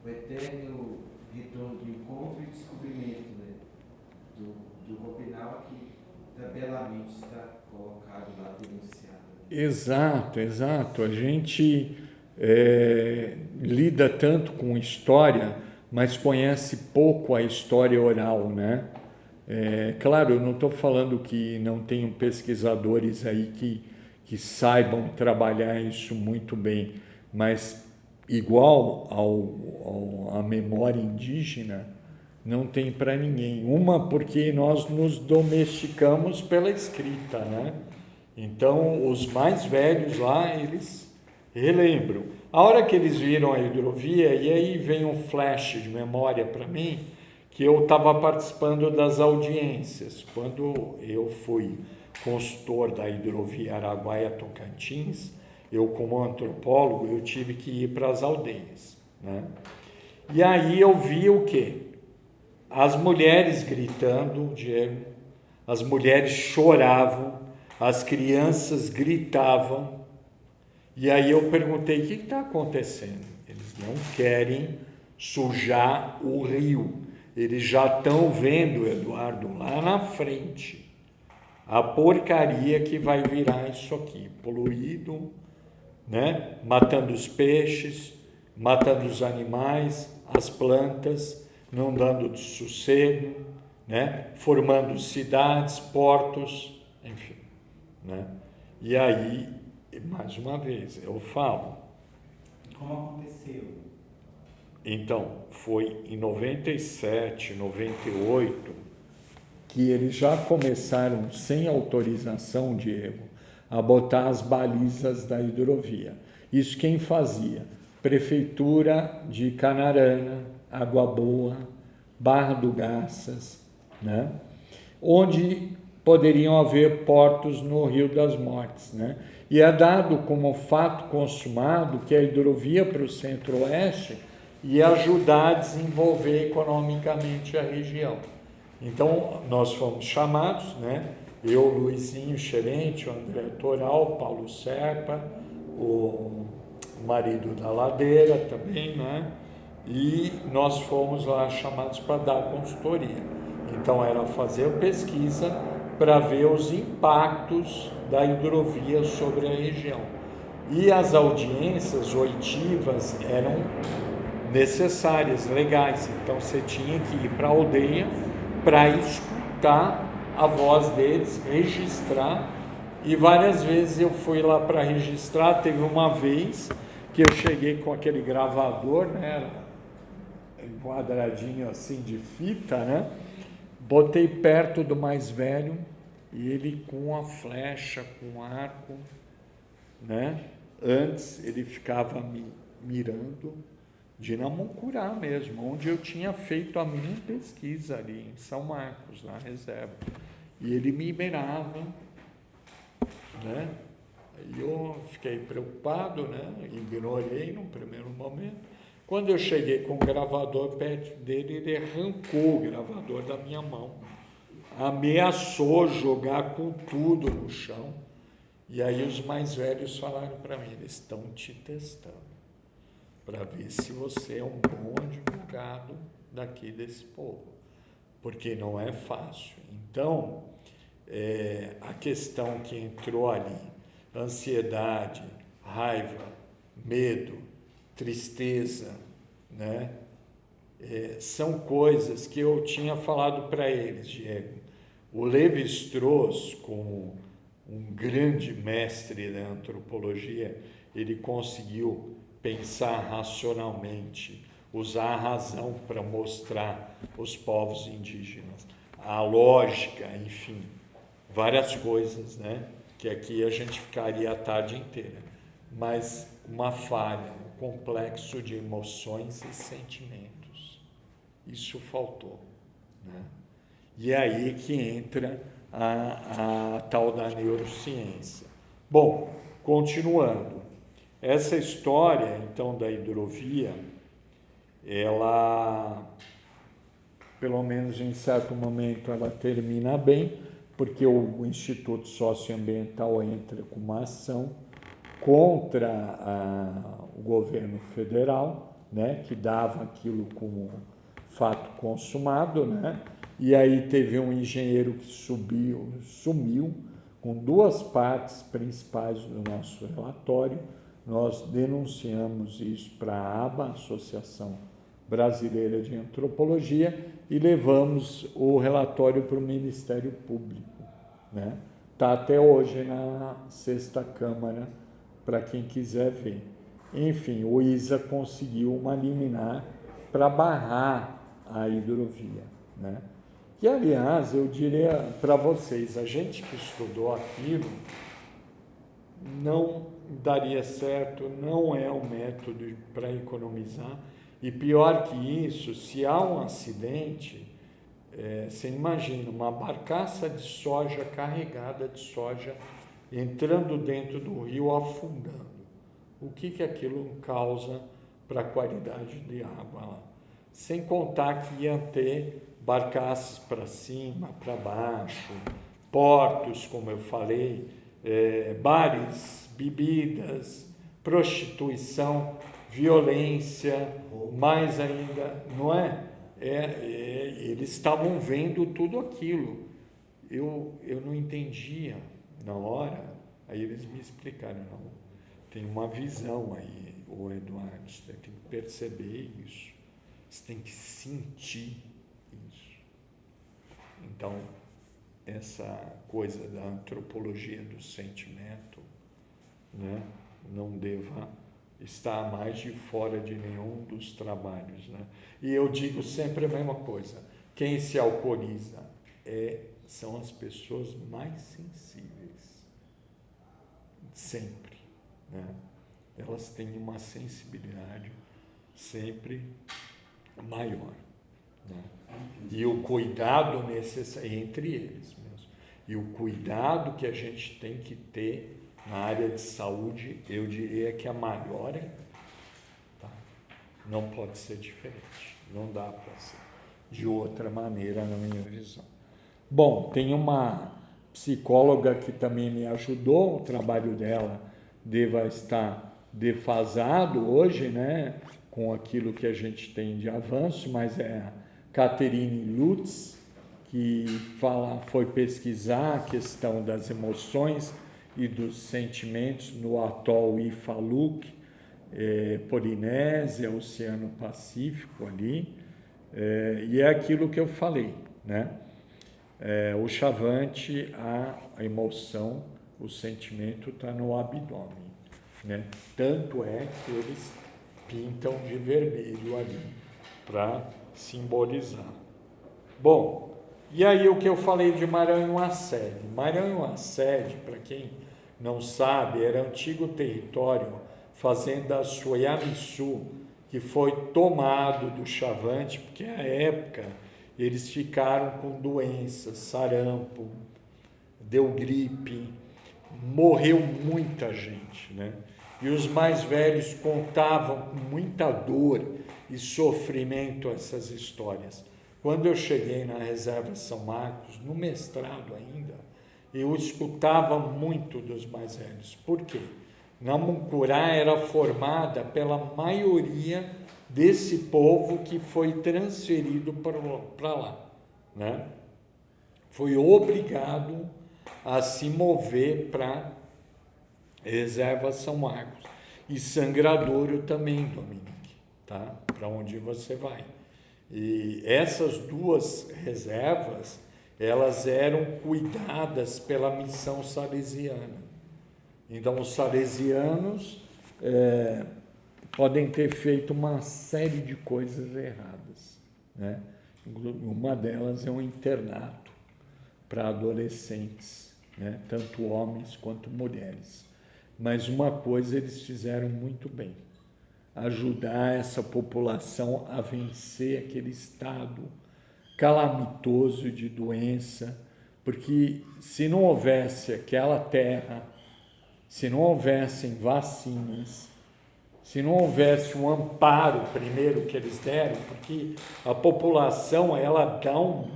D: o eterno retorno do encontro e descobrimento, né, do Copenhague, que belamente está colocado lá, denunciado.
A: Exato, exato. A gente lida tanto com história, mas conhece pouco a história oral, né? Claro, eu não estou falando que não tenham pesquisadores aí que saibam trabalhar isso muito bem, mas igual à memória indígena, não tem para ninguém. Uma, porque nós nos domesticamos pela escrita, né? Então, os mais velhos lá, eles relembram. A hora que eles viram a hidrovia, e aí vem um flash de memória para mim, que eu estava participando das audiências. Quando eu fui consultor da hidrovia Araguaia-Tocantins, eu como antropólogo, eu tive que ir para as aldeias, né? E aí eu vi o quê? As mulheres gritando, Diego, as mulheres choravam, as crianças gritavam, e aí eu perguntei, o que está acontecendo? Eles não querem sujar o rio, eles já estão vendo, Eduardo, lá na frente, a porcaria que vai virar isso aqui, poluído, né? Matando os peixes, matando os animais, as plantas, não dando de sossego, né? Formando cidades, portos, enfim, né? E aí, mais uma vez, eu falo.
D: Como aconteceu?
A: Então, foi em 97, 98, que eles já começaram, sem autorização, Diego, a botar as balizas da hidrovia. Isso quem fazia? Prefeitura de Canarana, Água Boa, Barra do Garças, né? Onde poderiam haver portos no Rio das Mortes, né? E é dado como fato consumado que a hidrovia para o centro-oeste ia ajudar a desenvolver economicamente a região. Então, nós fomos chamados, né? Eu, Luizinho Xerente, o André Toral, Paulo Serpa, o marido da Ladeira também, né? E nós fomos lá chamados para dar consultoria. Então, era fazer pesquisa para ver os impactos da hidrovia sobre a região. E as audiências oitivas eram necessárias, legais. Então, você tinha que ir para a aldeia para escutar a voz deles, registrar. E várias vezes eu fui lá para registrar. Teve uma vez que eu cheguei com aquele gravador, né, quadradinho assim de fita, né? Botei perto do mais velho e ele com a flecha, com o arco, né? Antes ele ficava me mirando de Namucurá mesmo, onde eu tinha feito a minha pesquisa ali em São Marcos, na reserva. E ele me mirava, né? Aí eu fiquei preocupado, né? Ignorei no primeiro momento. Quando eu cheguei com o gravador perto dele, ele arrancou o gravador da minha mão, ameaçou jogar com tudo no chão. E aí os mais velhos falaram para mim, eles estão te testando, para ver se você é um bom advogado daqui desse povo, porque não é fácil. Então, a questão que entrou ali, ansiedade, raiva, medo, tristeza, né? São coisas que eu tinha falado para eles, Diego. O Levi-Strauss, como um grande mestre da antropologia, ele conseguiu pensar racionalmente, usar a razão para mostrar os povos indígenas, a lógica, enfim, várias coisas, né? Que aqui a gente ficaria a tarde inteira. Mas uma falha, um complexo de emoções e sentimentos. Isso faltou, né? E é aí que entra a tal da neurociência. Bom, continuando. Essa história, então, da hidrovia, ela, pelo menos em certo momento, ela termina bem, porque o Instituto Socioambiental entra com uma ação contra o governo federal, né, que dava aquilo como fato consumado, né? E aí teve um engenheiro que sumiu com duas partes principais do nosso relatório. Nós denunciamos isso para a ABA, Associação Brasileira de Antropologia, e levamos o relatório para o Ministério Público, né? Está até hoje na 6ª Câmara, para quem quiser ver. Enfim, o ISA conseguiu uma liminar para barrar a hidrovia, né? E, aliás, eu diria para vocês, a gente que estudou aquilo não daria certo, não é um método para economizar. E pior que isso, se há um acidente, você imagina uma barcaça de soja carregada de soja entrando dentro do rio, afundando. O que aquilo causa para a qualidade de água lá? Sem contar que iam ter barcaças para cima, para baixo, portos, como eu falei, bares, bebidas, prostituição, violência, mais ainda, não é? Eles estavam vendo tudo aquilo. Eu não entendia na hora, aí eles me explicaram, não, tem uma visão aí, ô Eduardo, você tem que perceber isso, você tem que sentir isso. Então, essa coisa da antropologia do sentimento, né, não deva estar mais de fora de nenhum dos trabalhos, né? E eu digo sempre a mesma coisa, quem se alcooliza são as pessoas mais sensíveis, sempre, né? Elas têm uma sensibilidade sempre maior, né? E o cuidado necessário entre eles mesmo, e o cuidado que a gente tem que ter na área de saúde, eu diria que a maior tá? Não pode ser diferente, não dá para ser de outra maneira na minha visão. Bom, tem uma psicóloga que também me ajudou, o trabalho dela deva estar defasado hoje, né, com aquilo que a gente tem de avanço, mas é a Catherine Lutz, que foi pesquisar a questão das emoções e dos sentimentos no atol Ifaluk, Polinésia, Oceano Pacífico ali, e é aquilo que eu falei, né? O chavante, a emoção, o sentimento está no abdômen, né? Tanto é que eles pintam de vermelho ali para simbolizar. Bom, e aí o que eu falei de Maranhão-a-Sede? Maranhão-a-Sede, para quem não sabe, era antigo território fazenda Soyamisu, que foi tomado do chavante, porque à época eles ficaram com doenças, sarampo, deu gripe, morreu muita gente, né? E os mais velhos contavam com muita dor e sofrimento essas histórias. Quando eu cheguei na Reserva São Marcos, no mestrado ainda, eu escutava muito dos mais velhos. Por quê? Namuncurá era formada pela maioria desse povo que foi transferido para lá, né? Foi obrigado a se mover para Reserva São Marcos. E Sangradouro também, Dominique, tá? Para onde você vai. E essas duas reservas, elas eram cuidadas pela missão salesiana. Então, os salesianos podem ter feito uma série de coisas erradas, né? Uma delas é um internato para adolescentes, né? Tanto homens quanto mulheres. Mas uma coisa eles fizeram muito bem: ajudar essa população a vencer aquele estado calamitoso de doença, porque se não houvesse aquela terra, se não houvessem vacinas, se não houvesse um amparo primeiro que eles deram, porque a população ela dá um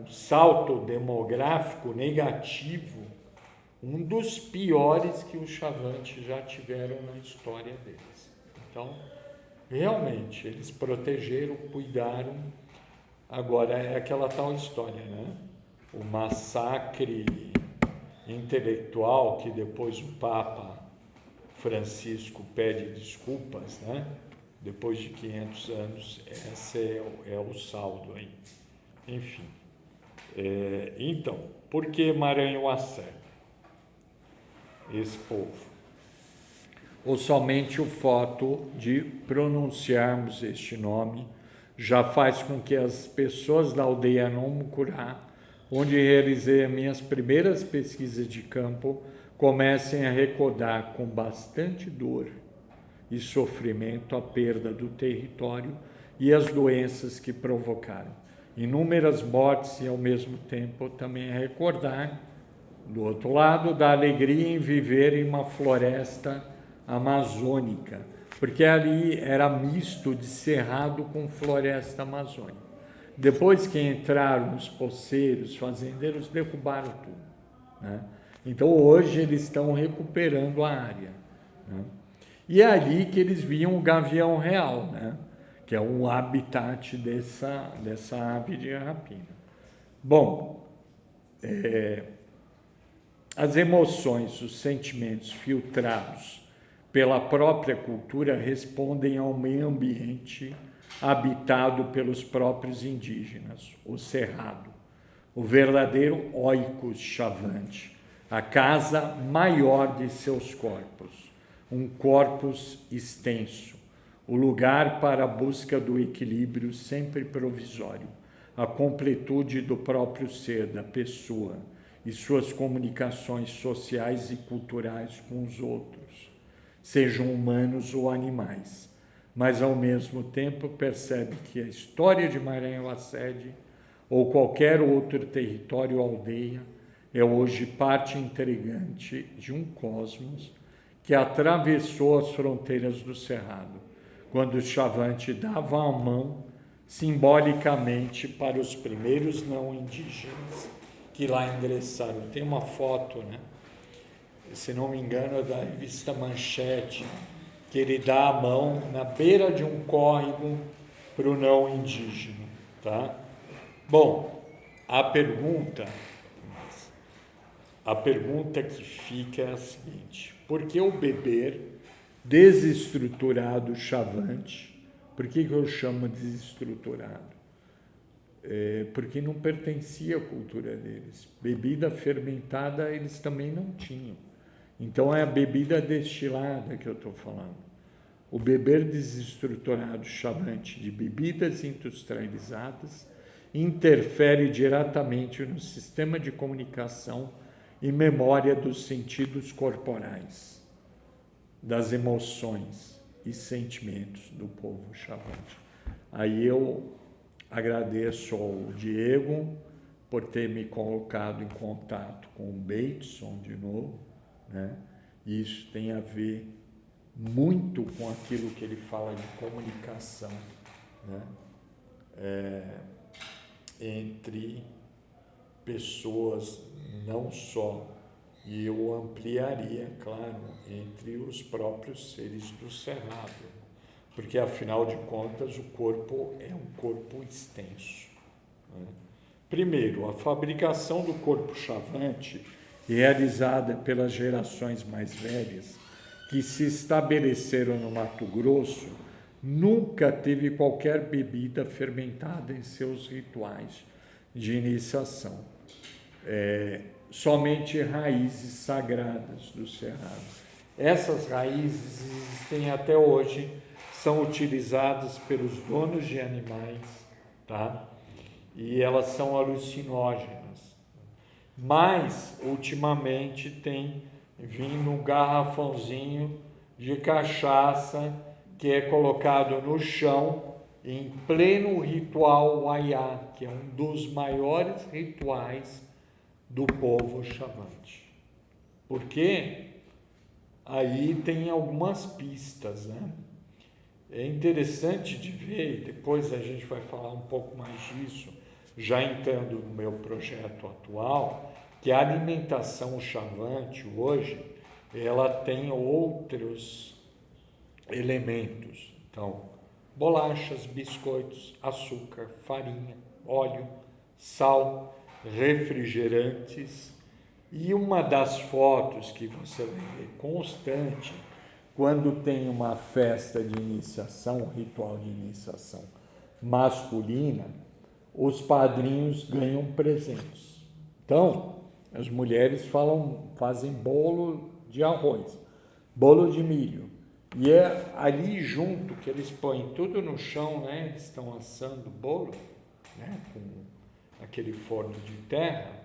A: salto demográfico negativo, um dos piores que os chavantes já tiveram na história deles. Então, realmente, eles protegeram, cuidaram. Agora, é aquela tal história, né? O massacre intelectual que depois o Papa Francisco pede desculpas, né? Depois de 500 anos, esse é o saldo aí. Enfim. Então, por que Maranhão-Assé? Esse povo. Ou somente o fato de pronunciarmos este nome já faz com que as pessoas da aldeia Nomucurá, onde realizei as minhas primeiras pesquisas de campo, comecem a recordar com bastante dor e sofrimento a perda do território e as doenças que provocaram. Inúmeras mortes e, ao mesmo tempo, também a recordar, do outro lado, da alegria em viver em uma floresta amazônica, porque ali era misto de cerrado com floresta amazônica. Depois que entraram os poceiros, fazendeiros, derrubaram tudo, né? Então, hoje, eles estão recuperando a área, né? E é ali que eles viam o gavião real, né? Que é um habitat dessa ave de rapina. Bom, as emoções, os sentimentos filtrados pela própria cultura respondem ao meio ambiente habitado pelos próprios indígenas, o cerrado, o verdadeiro oikos chavante, a casa maior de seus corpos, um corpus extenso, o lugar para a busca do equilíbrio sempre provisório, a completude do próprio ser, da pessoa e suas comunicações sociais e culturais com os outros, sejam humanos ou animais, mas ao mesmo tempo percebe que a história de Maranhão-Assé ou qualquer outro território ou aldeia é hoje parte integrante de um cosmos que atravessou as fronteiras do Cerrado, quando o Chavante dava a mão simbolicamente para os primeiros não indígenas que lá ingressaram. Tem uma foto, né? Se não me engano, é da revista Manchete, que ele dá a mão na beira de um córrego para o não indígena, tá? Bom, a pergunta que fica é a seguinte: por que o beber desestruturado chavante? Por que eu chamo desestruturado? Porque não pertencia à cultura deles. Bebida fermentada eles também não tinham. Então é a bebida destilada que eu estou falando. O beber desestruturado chavante de bebidas industrializadas interfere diretamente no sistema de comunicação e memória dos sentidos corporais, das emoções e sentimentos do povo chavante. Aí eu agradeço ao Diego por ter me colocado em contato com o Bateson de novo, né? Isso tem a ver muito com aquilo que ele fala de comunicação, né? Entre pessoas, não só, e eu ampliaria, claro, entre os próprios seres do Cerrado, porque, afinal de contas, o corpo é um corpo extenso, né? Primeiro, a fabricação do corpo chavante, realizada pelas gerações mais velhas, que se estabeleceram no Mato Grosso, nunca teve qualquer bebida fermentada em seus rituais de iniciação. Somente raízes sagradas do Cerrado. Essas raízes existem até hoje, são utilizadas pelos donos de animais, tá? E elas são alucinógenas. Mas, ultimamente, tem vindo um garrafãozinho de cachaça que é colocado no chão em pleno ritual Waiá, que é um dos maiores rituais do povo chavante. Porque aí tem algumas pistas, né? É interessante de ver, depois a gente vai falar um pouco mais disso, já entrando no meu projeto atual, que a alimentação chavante hoje, ela tem outros elementos. Então, bolachas, biscoitos, açúcar, farinha, óleo, sal, refrigerantes E uma das fotos que você vai ver constante, quando tem uma festa de iniciação, um ritual de iniciação masculina, os padrinhos ganham presentes. Então, as mulheres fazem bolo de arroz, bolo de milho. E é ali junto que eles põem tudo no chão, né? Eles estão assando bolo, né? Com aquele forno de terra.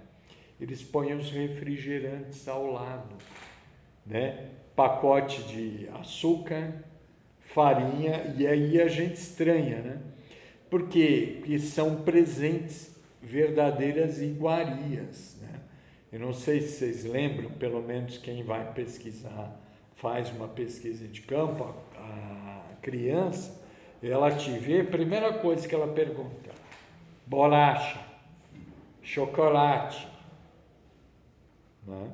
A: Eles põem os refrigerantes ao lado, né? Pacote de açúcar, farinha, e aí a gente estranha, né? Por quê? Porque são presentes, verdadeiras iguarias, né? Eu não sei se vocês lembram, pelo menos quem vai pesquisar, faz uma pesquisa de campo, a criança, ela te vê, a primeira coisa que ela pergunta, bolacha, chocolate, né?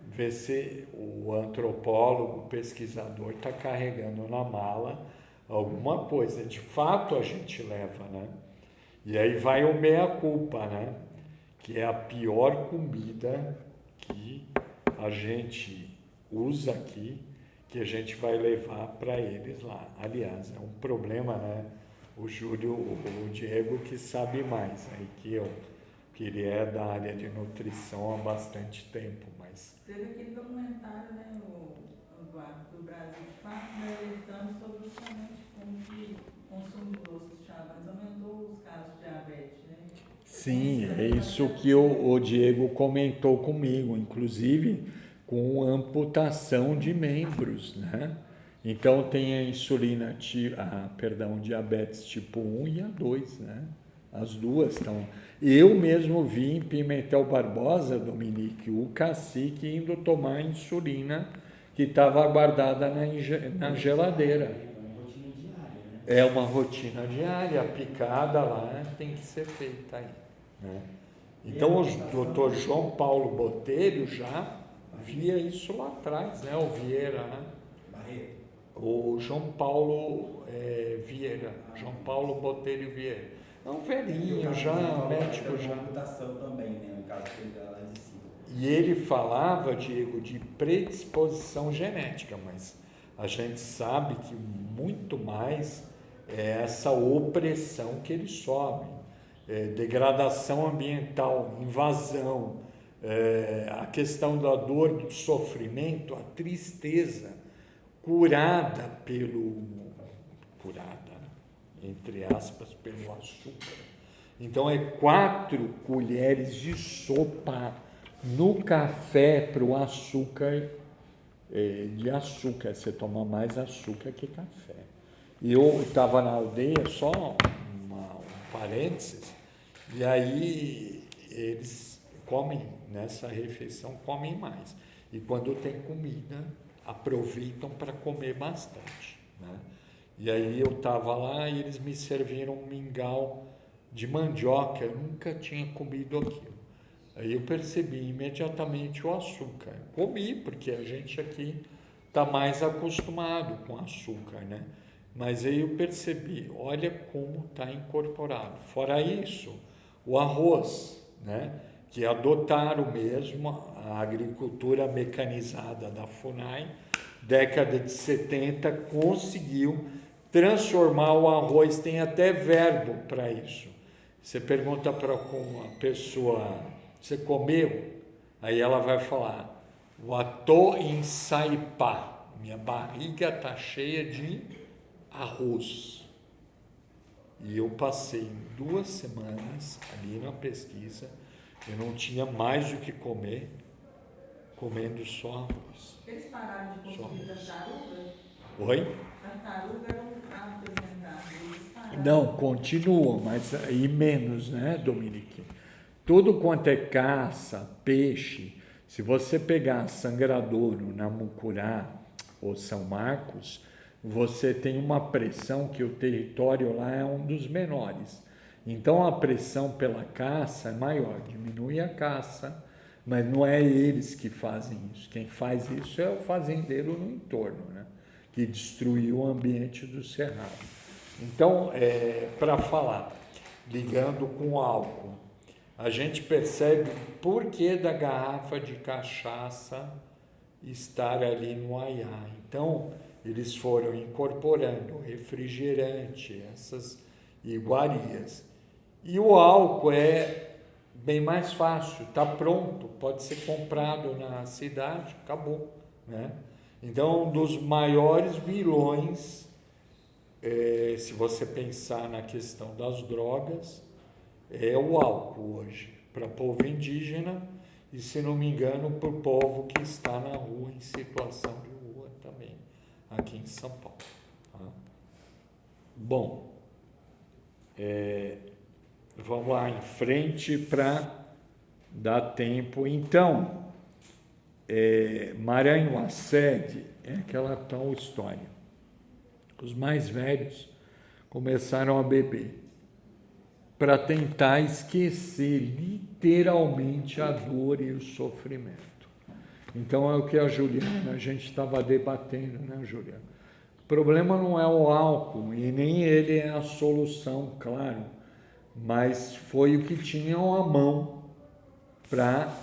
A: Vê se o antropólogo, o pesquisador está carregando na mala alguma coisa. De fato a gente leva, né? E aí vai o meia-culpa, né? Que é a pior comida que a gente usa aqui, que a gente vai levar para eles lá. Aliás, é um problema, né? O Júlio, o Diego que sabe mais aí que eu, que ele é da área de nutrição há bastante tempo, mas...
E: Teve aquele documentário, né, do Brasil de fato, né, alertando sobre justamente como que o consumo de doces chavantes aumentou os casos de diabetes, né?
A: Sim, é isso que o Diego comentou comigo, inclusive com amputação de membros, né? Então tem a insulina, diabetes tipo 1 e a 2, né? As duas estão. Eu mesmo vi em Pimentel Barbosa, Dominique, o cacique indo tomar insulina que estava guardada na geladeira. É uma rotina diária, a picada lá tem que ser feita aí, né? Então o doutor João Paulo Botelho já via isso lá atrás, né? O Vieira, né? O João Paulo Vieira, João Paulo Botelho Vieira. É um velhinho já, médico já.
D: Também, né? No caso que ele lá de cima.
A: E ele falava, Diego, de predisposição genética, mas a gente sabe que muito mais é essa opressão que eles sofrem, degradação ambiental, invasão, a questão da dor, do sofrimento, a tristeza, curada, entre aspas, pelo açúcar. Então é 4 colheres de sopa no café para o açúcar, de açúcar, você toma mais açúcar que café. Eu estava na aldeia, só um parênteses, e aí eles comem, nessa refeição, comem mais. E quando tem comida, aproveitam para comer bastante, né? E aí eu estava lá e eles me serviram um mingau de mandioca, eu nunca tinha comido aquilo. Aí eu percebi imediatamente o açúcar. Comi, porque a gente aqui está mais acostumado com açúcar, né? Mas aí eu percebi, olha como está incorporado. Fora isso, o arroz, né? Que adotaram mesmo a agricultura mecanizada da FUNAI, década de 70, conseguiu transformar o arroz, tem até verbo para isso. Você pergunta para uma pessoa, você comeu? Aí ela vai falar, tô em saipá, minha barriga está cheia de arroz. E eu passei 2 semanas ali na pesquisa, eu não tinha mais o que comer, comendo só arroz.
E: Eles pararam de consumir tartaruga?
A: Oi?
E: Tartaruga era um prato apresentado.
A: Não, continuam, mas aí menos, né, Dominique? Tudo quanto é caça, peixe, se você pegar Sangradouro, Namucurá ou São Marcos, você tem uma pressão que o território lá é um dos menores. Então a pressão pela caça é maior, diminui a caça, mas não é eles que fazem isso. Quem faz isso é o fazendeiro no entorno, né? Que destruiu o ambiente do cerrado. Então, para falar, ligando com álcool, a gente percebe o porquê da garrafa de cachaça estar ali no aiá. Então, eles foram incorporando refrigerante, essas iguarias. E o álcool é bem mais fácil, está pronto, pode ser comprado na cidade, acabou, né? Então, um dos maiores vilões, se você pensar na questão das drogas, é o álcool hoje, para o povo indígena e, se não me engano, para o povo que está na rua, em situação de rua também, aqui em São Paulo. Tá? Bom, vamos lá em frente para dar tempo. Então, Maranhão, a sede, é aquela tal história. Os mais velhos começaram a beber para tentar esquecer literalmente a dor e o sofrimento. Então é o que a gente estava debatendo, né, Juliana? O problema não é o álcool e nem ele é a solução, claro, mas foi o que tinham à mão para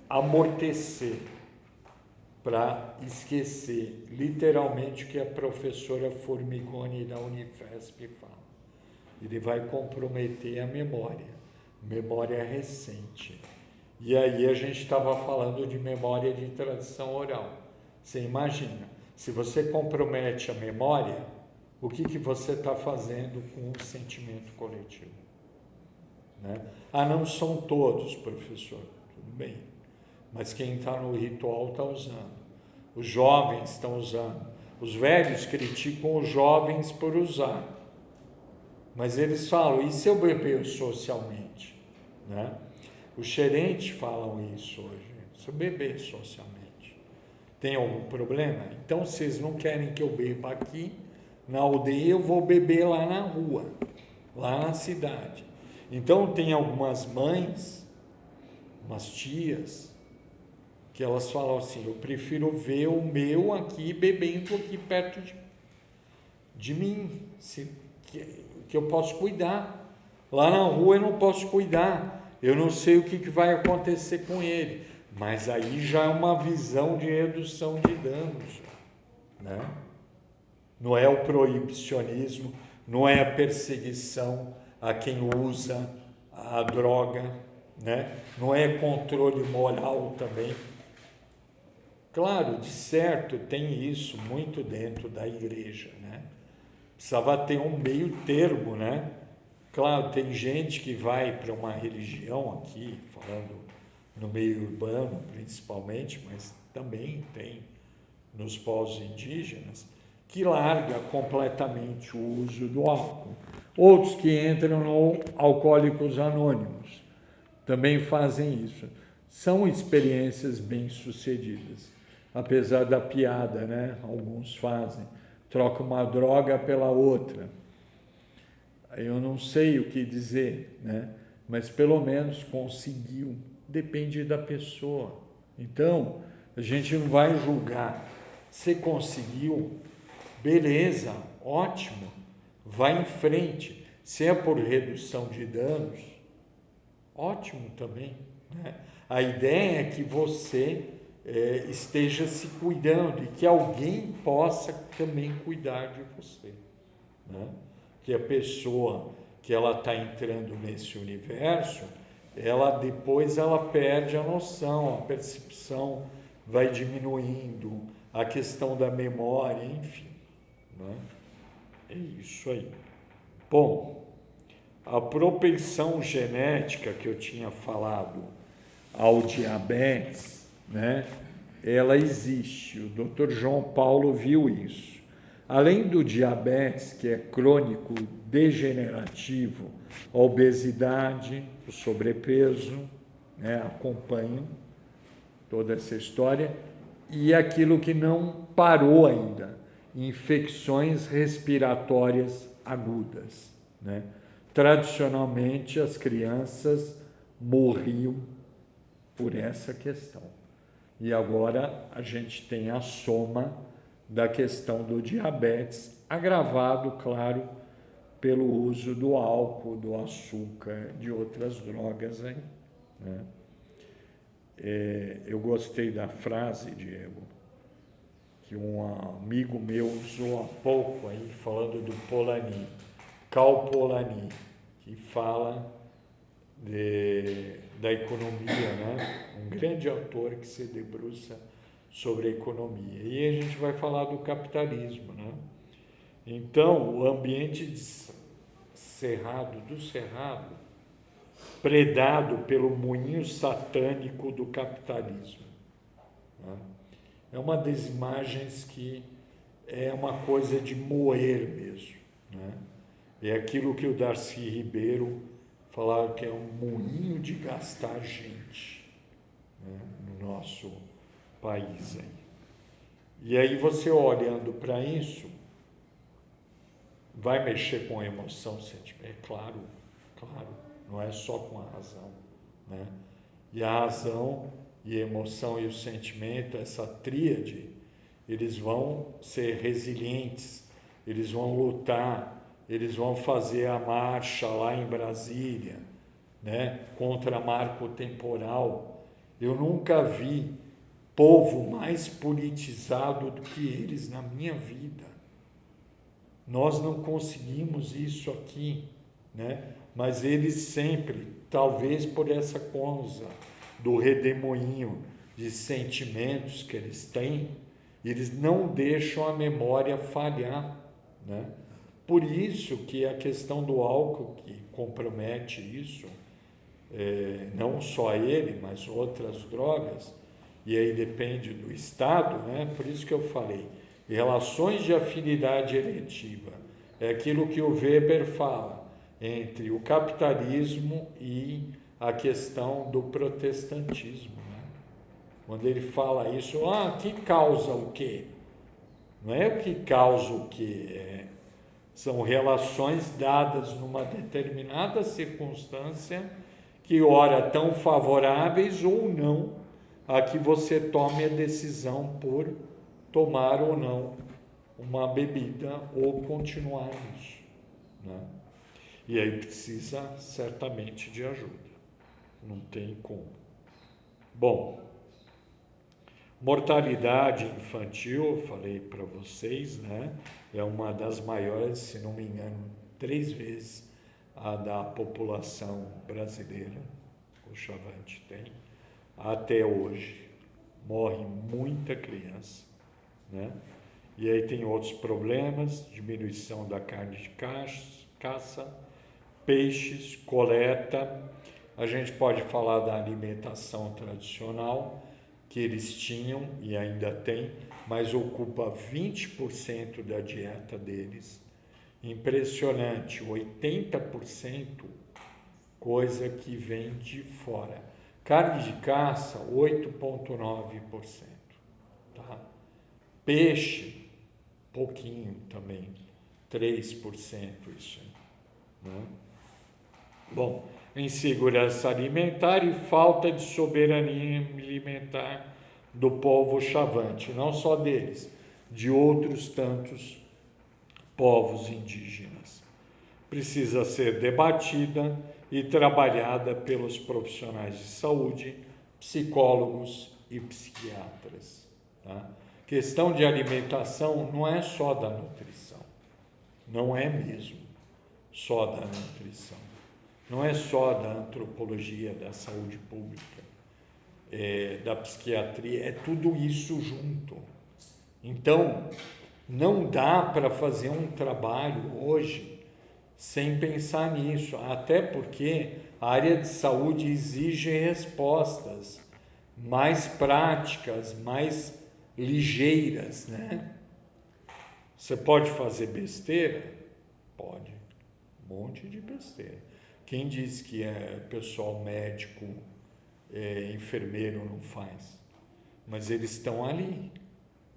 A: amortecer, para esquecer literalmente o que a professora Formigoni da Unifesp fala. Ele vai comprometer a memória recente. E aí a gente estava falando de memória de tradição oral. Você imagina, se você compromete a memória, o que você está fazendo com o sentimento coletivo? Né? Não são todos, professor, tudo bem. Mas quem está no ritual está usando. Os jovens estão usando. Os velhos criticam os jovens por usar. Mas eles falam, e se eu beber socialmente? Né? Os gerentes falam isso hoje. Se eu beber socialmente, tem algum problema? Então, vocês não querem que eu beba aqui, na aldeia, eu vou beber lá na rua, lá na cidade. Então, tem algumas mães, umas tias, que elas falam assim, eu prefiro ver o meu aqui, bebendo aqui perto de mim, que eu posso cuidar. Lá na rua eu não posso cuidar, eu não sei o que vai acontecer com ele, mas aí já é uma visão de redução de danos, né? Não é o proibicionismo, não é a perseguição a quem usa a droga, né? Não é controle moral também. Claro, de certo, tem isso muito dentro da igreja, né? Precisava ter um meio termo, né? Claro, tem gente que vai para uma religião aqui, falando no meio urbano principalmente, mas também tem nos povos indígenas, que larga completamente o uso do álcool. Outros que entram no Alcoólicos Anônimos também fazem isso. São experiências bem-sucedidas, apesar da piada, né? Alguns fazem, troca uma droga pela outra. Eu não sei o que dizer, né? Mas pelo menos conseguiu. Depende da pessoa. Então, a gente não vai julgar. Você conseguiu, beleza, ótimo, vai em frente. Se é por redução de danos, ótimo também, né? A ideia é que você esteja se cuidando e que alguém possa também cuidar de você, né? Que a pessoa que ela está entrando nesse universo, depois ela perde a noção, a percepção vai diminuindo, a questão da memória, enfim, né? É isso aí. Bom, a propensão genética que eu tinha falado ao diabetes, né? Ela existe. O Dr. João Paulo viu isso. Além do diabetes, que é crônico degenerativo, a obesidade, o sobrepeso, né, acompanham toda essa história, e aquilo que não parou ainda, infecções respiratórias agudas, né? Tradicionalmente, as crianças morriam por essa questão. E agora a gente tem a soma da questão do diabetes, agravado, claro, pelo uso do álcool, do açúcar, de outras drogas aí, né? Eu gostei da frase, Diego, que um amigo meu usou há pouco aí, falando do Polanyi, Cal Polanyi, que fala da economia, né? Um grande autor que se debruça sobre a economia. E a gente vai falar do capitalismo, né? Então, o ambiente do Cerrado, predado pelo moinho satânico do capitalismo, né? É uma das imagens que é uma coisa de moer mesmo, né? É aquilo que o Darcy Ribeiro falava que é um moinho de gastar gente, né, no nosso país aí. E aí você olhando para isso, vai mexer com a emoção, sentimento, é claro, não é só com a razão, né? E a razão e a emoção e o sentimento, essa tríade, eles vão ser resilientes, eles vão lutar, eles vão fazer a marcha lá em Brasília, né, contra marco temporal. Eu nunca vi povo mais politizado do que eles na minha vida. Nós não conseguimos isso aqui, né? Mas eles sempre, talvez por essa coisa do redemoinho de sentimentos que eles têm, eles não deixam a memória falhar, né? Por isso que a questão do álcool, que compromete isso, não só ele, mas outras drogas, e aí depende do Estado, né? Por isso que eu falei, relações de afinidade eletiva, é aquilo que o Weber fala, entre o capitalismo e a questão do protestantismo, né? Quando ele fala isso, que causa o quê? Não é o que causa o quê, são relações dadas numa determinada circunstância que ora tão favoráveis ou não a que você tome a decisão por tomar ou não uma bebida ou continuar nisso, né? E aí precisa certamente de ajuda, não tem como. Bom, mortalidade infantil, falei para vocês, né? É uma das maiores, se não me engano, 3 vezes a da população brasileira. O Chavante tem. Até hoje, morre muita criança, né? E aí tem outros problemas, diminuição da carne de caça, peixes, coleta. A gente pode falar da alimentação tradicional, que eles tinham e ainda têm, mas ocupa 20% da dieta deles. Impressionante, 80% coisa que vem de fora. Carne de caça, 8,9%. Tá? Peixe, pouquinho também, 3% isso aí, né? Bom, insegurança alimentar e falta de soberania alimentar do povo Chavante, não só deles, de outros tantos povos indígenas. Precisa ser debatida e trabalhada pelos profissionais de saúde, psicólogos e psiquiatras. Tá? Questão de alimentação não é só da nutrição, não é mesmo só da nutrição. Não é só da antropologia, da saúde pública, da psiquiatria, é tudo isso junto. Então, não dá para fazer um trabalho hoje sem pensar nisso, até porque a área de saúde exige respostas mais práticas, mais ligeiras, né? Você pode fazer besteira? Pode, um monte de besteira. Quem diz que pessoal médico, enfermeiro não faz? Mas eles estão ali.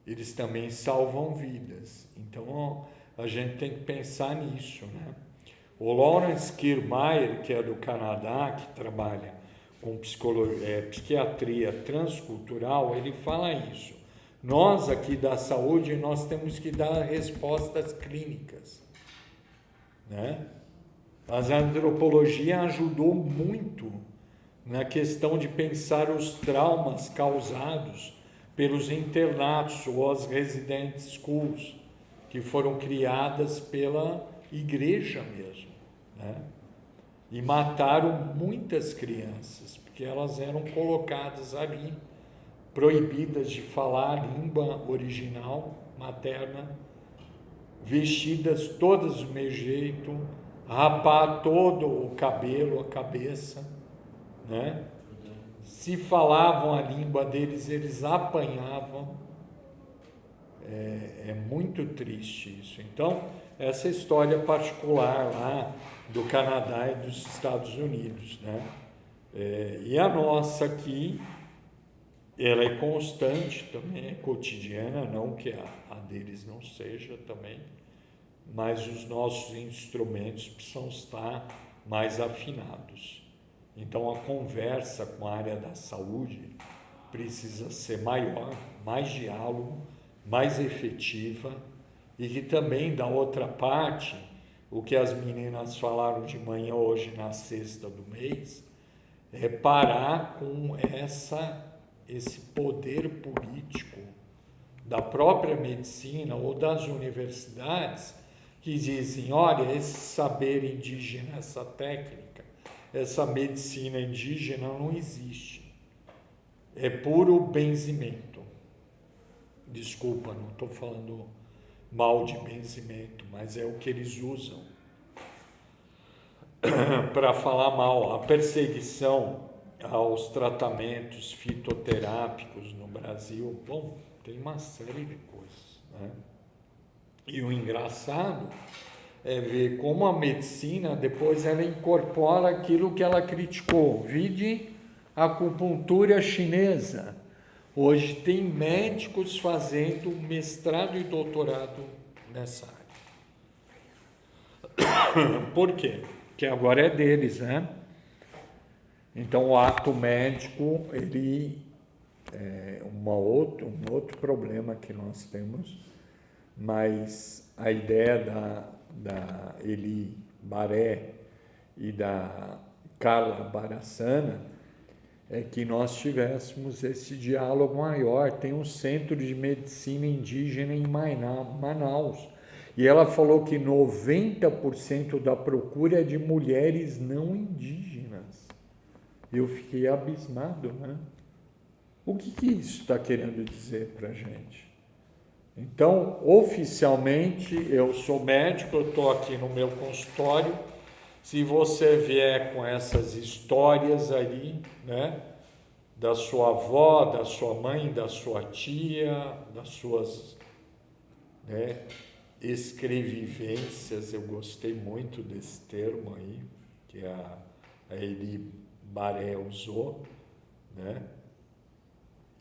A: Eles também salvam vidas. Então, a gente tem que pensar nisso, né? O Lawrence Kiermaier, que é do Canadá, que trabalha com psiquiatria transcultural, ele fala isso. Nós aqui da saúde, nós temos que dar respostas clínicas, né? Mas a antropologia ajudou muito na questão de pensar os traumas causados pelos internatos ou as resident schools, que foram criadas pela igreja mesmo, né? E mataram muitas crianças, porque elas eram colocadas ali, proibidas de falar a língua original, materna, vestidas todas do mesmo jeito, rapar todo o cabelo, a cabeça, né? Se falavam a língua deles, eles apanhavam. É muito triste isso. Então, essa história particular lá do Canadá e dos Estados Unidos, né? E a nossa aqui, ela é constante também, é cotidiana, não que a deles não seja também, mas os nossos instrumentos precisam estar mais afinados. Então, a conversa com a área da saúde precisa ser maior, mais diálogo, mais efetiva, e que também, da outra parte, o que as meninas falaram de manhã hoje na sexta do mês, é parar com esse poder político da própria medicina ou das universidades que dizem, olha, esse saber indígena, essa técnica, essa medicina indígena não existe. É puro benzimento. Desculpa, não estou falando mal de benzimento, mas é o que eles usam para falar mal. A perseguição aos tratamentos fitoterápicos no Brasil, bom, tem uma série de coisas, né? E o engraçado é ver como a medicina depois ela incorpora aquilo que ela criticou. Vide a acupuntura chinesa. Hoje tem médicos fazendo mestrado e doutorado nessa área. Por quê? Porque agora é deles, né? Então o ato médico, ele é um outro problema que nós temos, mas a ideia da Eli Baré e da Carla Barassana é que nós tivéssemos esse diálogo maior. Tem um centro de medicina indígena em Manaus, e ela falou que 90% da procura é de mulheres não indígenas. Eu fiquei abismado, né? O que isso está querendo dizer para a gente? Então, oficialmente, eu sou médico, eu estou aqui no meu consultório. Se você vier com essas histórias ali, né, da sua avó, da sua mãe, da sua tia, das suas, né, escrevivências, eu gostei muito desse termo aí, que a Eli Baré usou, né,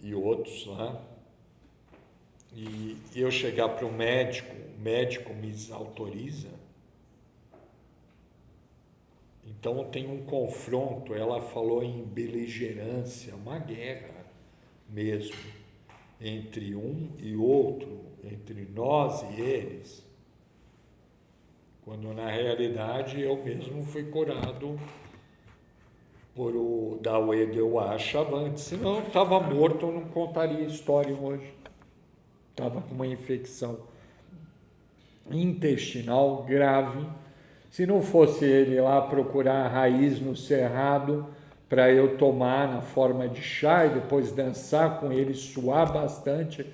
A: e outros lá, e eu chegar para o médico me desautoriza. Então tem um confronto, ela falou em beligerância, uma guerra mesmo, entre um e outro, entre nós e eles, quando na realidade eu mesmo fui curado por o Dawe Deuá Chavante, senão eu estava morto, eu não contaria a história hoje. Estava com uma infecção intestinal grave. Se não fosse ele lá procurar a raiz no cerrado para eu tomar na forma de chá e depois dançar com ele, suar bastante,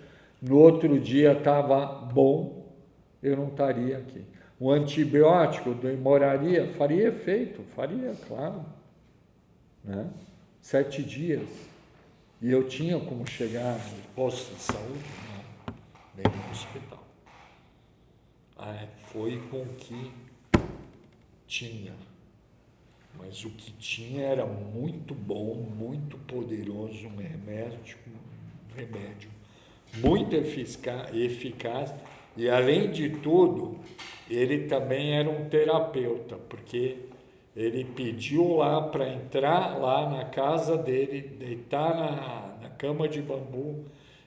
A: no outro dia estava bom, eu não estaria aqui. O antibiótico demoraria, faria efeito, faria, claro, né? 7 dias. E eu tinha como chegar no posto de saúde? Não, nem no hospital. Foi com o que tinha, mas o que tinha era muito bom, muito poderoso, um remédio muito eficaz, e além de tudo, ele também era um terapeuta, porque ele pediu lá para entrar lá na casa dele, deitar na cama de bambu,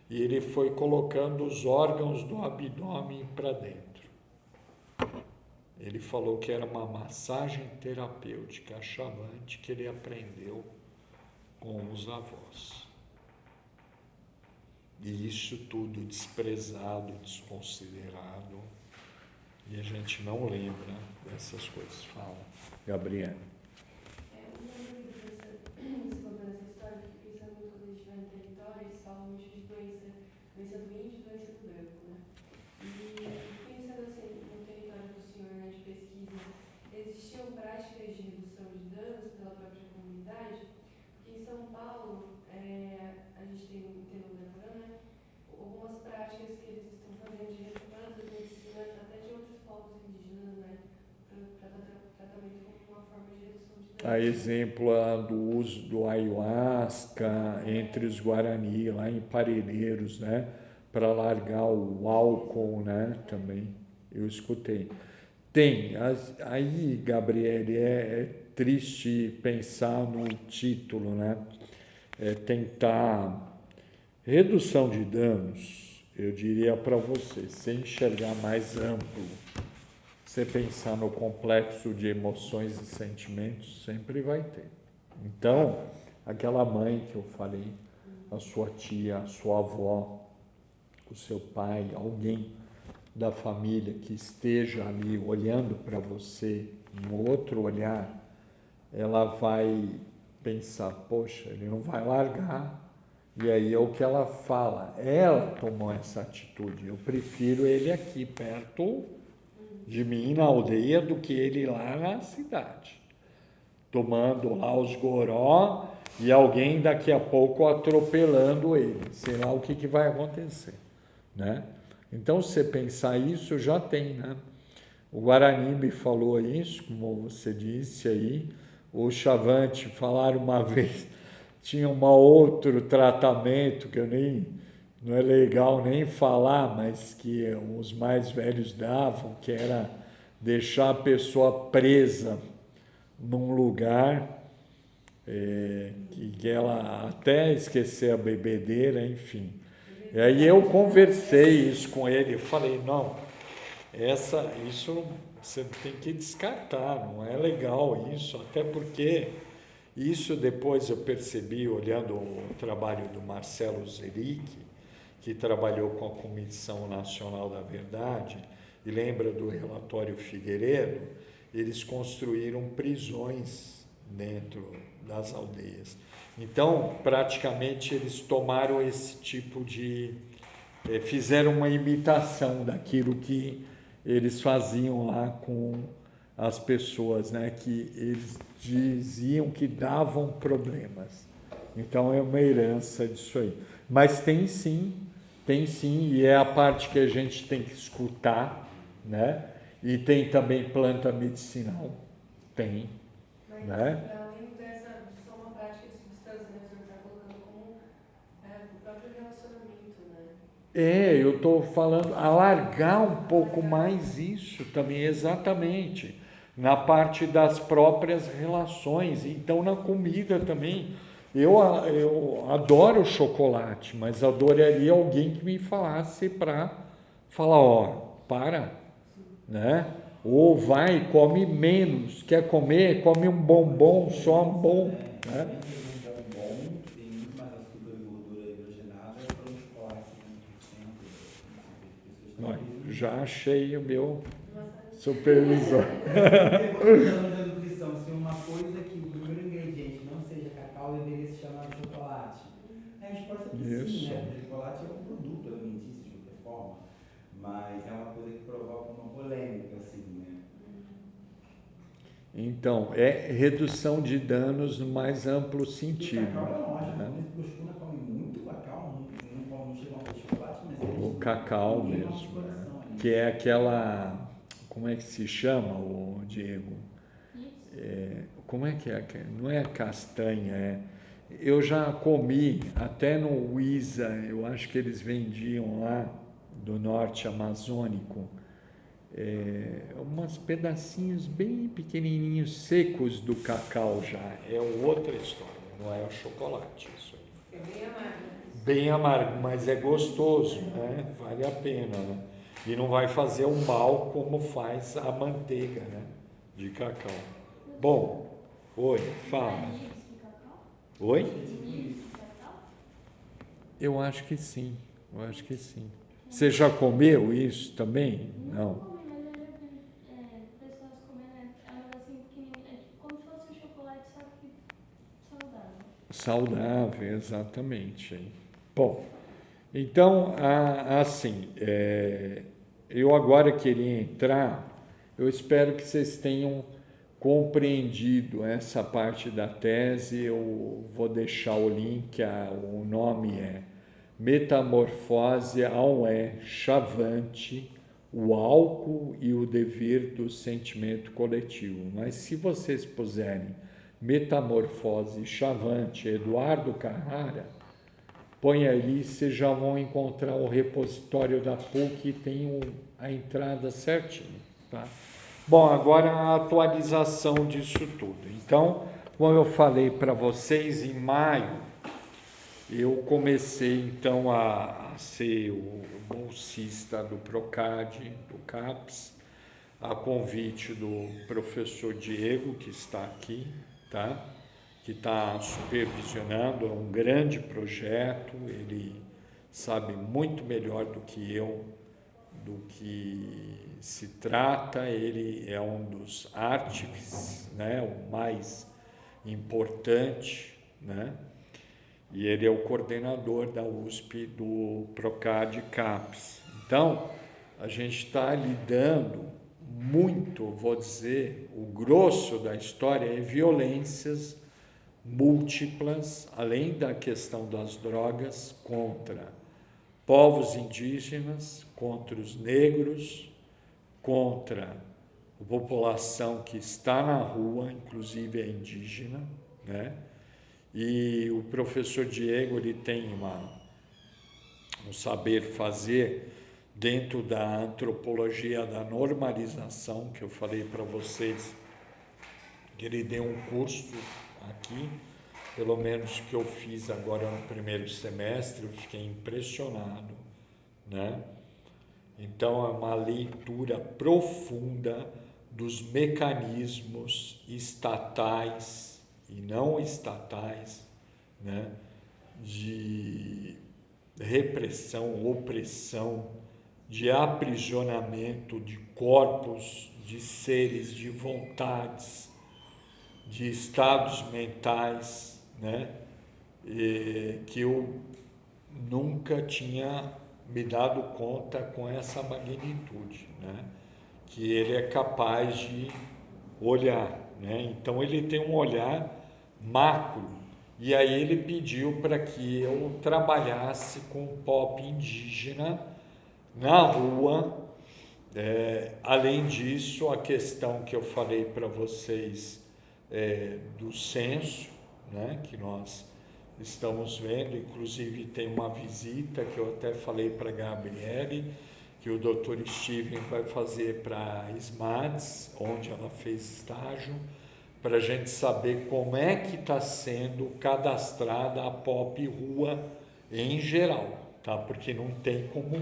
A: e ele foi colocando os órgãos do abdômen para dentro. Ele falou que era uma massagem terapêutica chavante que ele aprendeu com os avós. E isso tudo desprezado, desconsiderado, e a gente não lembra dessas coisas. Fala, Gabriela.
B: Uma dúvida, você contando essa história, eu fiquei pensando muito quando a gente vai no território, eles falam muito de doença do índio e doença do branco, né? E pensando assim, no território do senhor, né, de pesquisa, existiam práticas de redução de danos pela própria comunidade? Porque em São Paulo, a gente tem né, algumas práticas que eles estão fazendo de retomada das medicinas até de outros povos indígenas, né, para tratamento como uma forma de redução de danos.
A: A exemplo do uso do ayahuasca entre os Guarani, lá em Parelheiros, né, para largar o álcool, né, também, eu escutei. Tem, aí, Gabriele, é triste pensar no título, né, tentar redução de danos, eu diria para você, sem enxergar mais amplo, você pensar no complexo de emoções e sentimentos, sempre vai ter. Então, aquela mãe que eu falei, a sua tia, a sua avó, o seu pai, alguém da família que esteja ali olhando para você, um outro olhar, ela vai pensar, poxa, ele não vai largar. E aí é o que ela fala, ela tomou essa atitude, eu prefiro ele aqui perto de mim, na aldeia, do que ele lá na cidade, tomando lá os goró e alguém daqui a pouco atropelando ele, sei lá o que vai acontecer, né? Então, se você pensar isso, já tem, né? O Guarani me falou isso, como você disse aí, o Chavante falaram uma vez, tinha um outro tratamento que não é legal nem falar, mas que os mais velhos davam, que era deixar a pessoa presa num lugar, que ela até esquecer a bebedeira, enfim. E aí eu conversei isso com ele, eu falei, não, isso você tem que descartar, não é legal isso, até porque isso depois eu percebi olhando o trabalho do Marcelo Zeric, que trabalhou com a Comissão Nacional da Verdade, e lembra do relatório Figueiredo, eles construíram prisões dentro das aldeias. Então, praticamente, eles tomaram esse tipo de... fizeram uma imitação daquilo que eles faziam lá com as pessoas, né, que eles diziam que davam problemas. Então, é uma herança disso aí. Mas tem sim, e é a parte que a gente tem que escutar, né? E tem também planta medicinal, tem,
B: mas,
A: né?
B: além dessa, de só uma prática de substância, né, o senhor está colocando como o próprio relacionamento, né?
A: Eu estou falando, alargar um pouco mais isso também, exatamente, na parte das próprias relações, então na comida também. Eu adoro chocolate, mas adoraria alguém que me falasse para falar, ó, para, né? Ou vai, come menos, quer comer, come um bombom, só um bom, né?
D: Tem muito mais açúcar e gordura hidrogenada para um chocolate 100%.
A: Já achei o meu supervisor.
D: Perguntando da nutrição, se uma coisa que o primeiro ingrediente não seja cacau, deveria se chamar de chocolate. A resposta é que sim, né? O chocolate é um produto alimentício de qualquer forma, mas é uma coisa que provoca uma polêmica, assim, né?
A: Então, é redução de danos no mais amplo sentido.
D: O cacau é ótimo,
A: né?
D: os Cuscuna comem muito cacau, não chegam a ter chocolate, mas eles
A: O cacau mesmo, né? Que é aquela, como é que se chama, o Diego? Como é que é? Não é castanha, eu já comi, até no Uisa, eu acho que eles vendiam lá, do norte amazônico, umas pedacinhos bem pequenininhos, secos do cacau já. É outra história, não é o chocolate isso aí.
C: É bem amargo.
A: Bem amargo, mas é gostoso, né? Vale a pena, né? e não vai fazer o mal como faz a manteiga, né, de cacau. Bom, oi, fala. Oi? Eu acho que sim, eu acho que sim. Você já comeu isso também? Não.
B: Pessoas comendo, assim, pequenininho, como se fosse um chocolate, só que saudável.
A: Saudável, exatamente. Bom, então, assim, eu agora queria entrar, eu espero que vocês tenham compreendido essa parte da tese, eu vou deixar o link, o nome é Metamorfose ao Chavante, o álcool e o devir do sentimento coletivo. Mas se vocês puserem Metamorfose Chavante, Eduardo Carrara, põe ali, vocês já vão encontrar o repositório da PUC e tem a entrada certinho, tá? Bom, agora a atualização disso tudo. Então, como eu falei para vocês, em maio eu comecei então a ser o bolsista do PROCAD, do CAPES, a convite do professor Diego, que está aqui, tá? Que está supervisionando, é um grande projeto, ele sabe muito melhor do que eu do que se trata, ele é um dos artífices, né, o mais importante, né, e ele é o coordenador da USP do PROCAD CAPES. Então, a gente está lidando muito, vou dizer, o grosso da história é violências múltiplas, além da questão das drogas, contra povos indígenas, contra os negros, contra a população que está na rua, inclusive é indígena, né? E o professor Diego, ele tem um saber fazer dentro da antropologia da normalização, que eu falei para vocês, que ele deu um curso aqui, pelo menos que eu fiz agora no primeiro semestre, eu fiquei impressionado, né? Então, é uma leitura profunda dos mecanismos estatais e não estatais, né? De repressão, opressão, de aprisionamento de corpos, de seres, de vontades, de estados mentais, né? Que eu nunca tinha me dado conta com essa magnitude, né? Que ele é capaz de olhar, né? Então ele tem um olhar macro, e aí ele pediu para que eu trabalhasse com pop indígena na rua. Além disso, a questão que eu falei para vocês do censo, né, que nós estamos vendo, inclusive tem uma visita que eu até falei para a Gabriele, que o Dr. Steven vai fazer para a SMADS, onde ela fez estágio, para a gente saber como é que está sendo cadastrada a POP Rua em geral, tá? Porque não tem como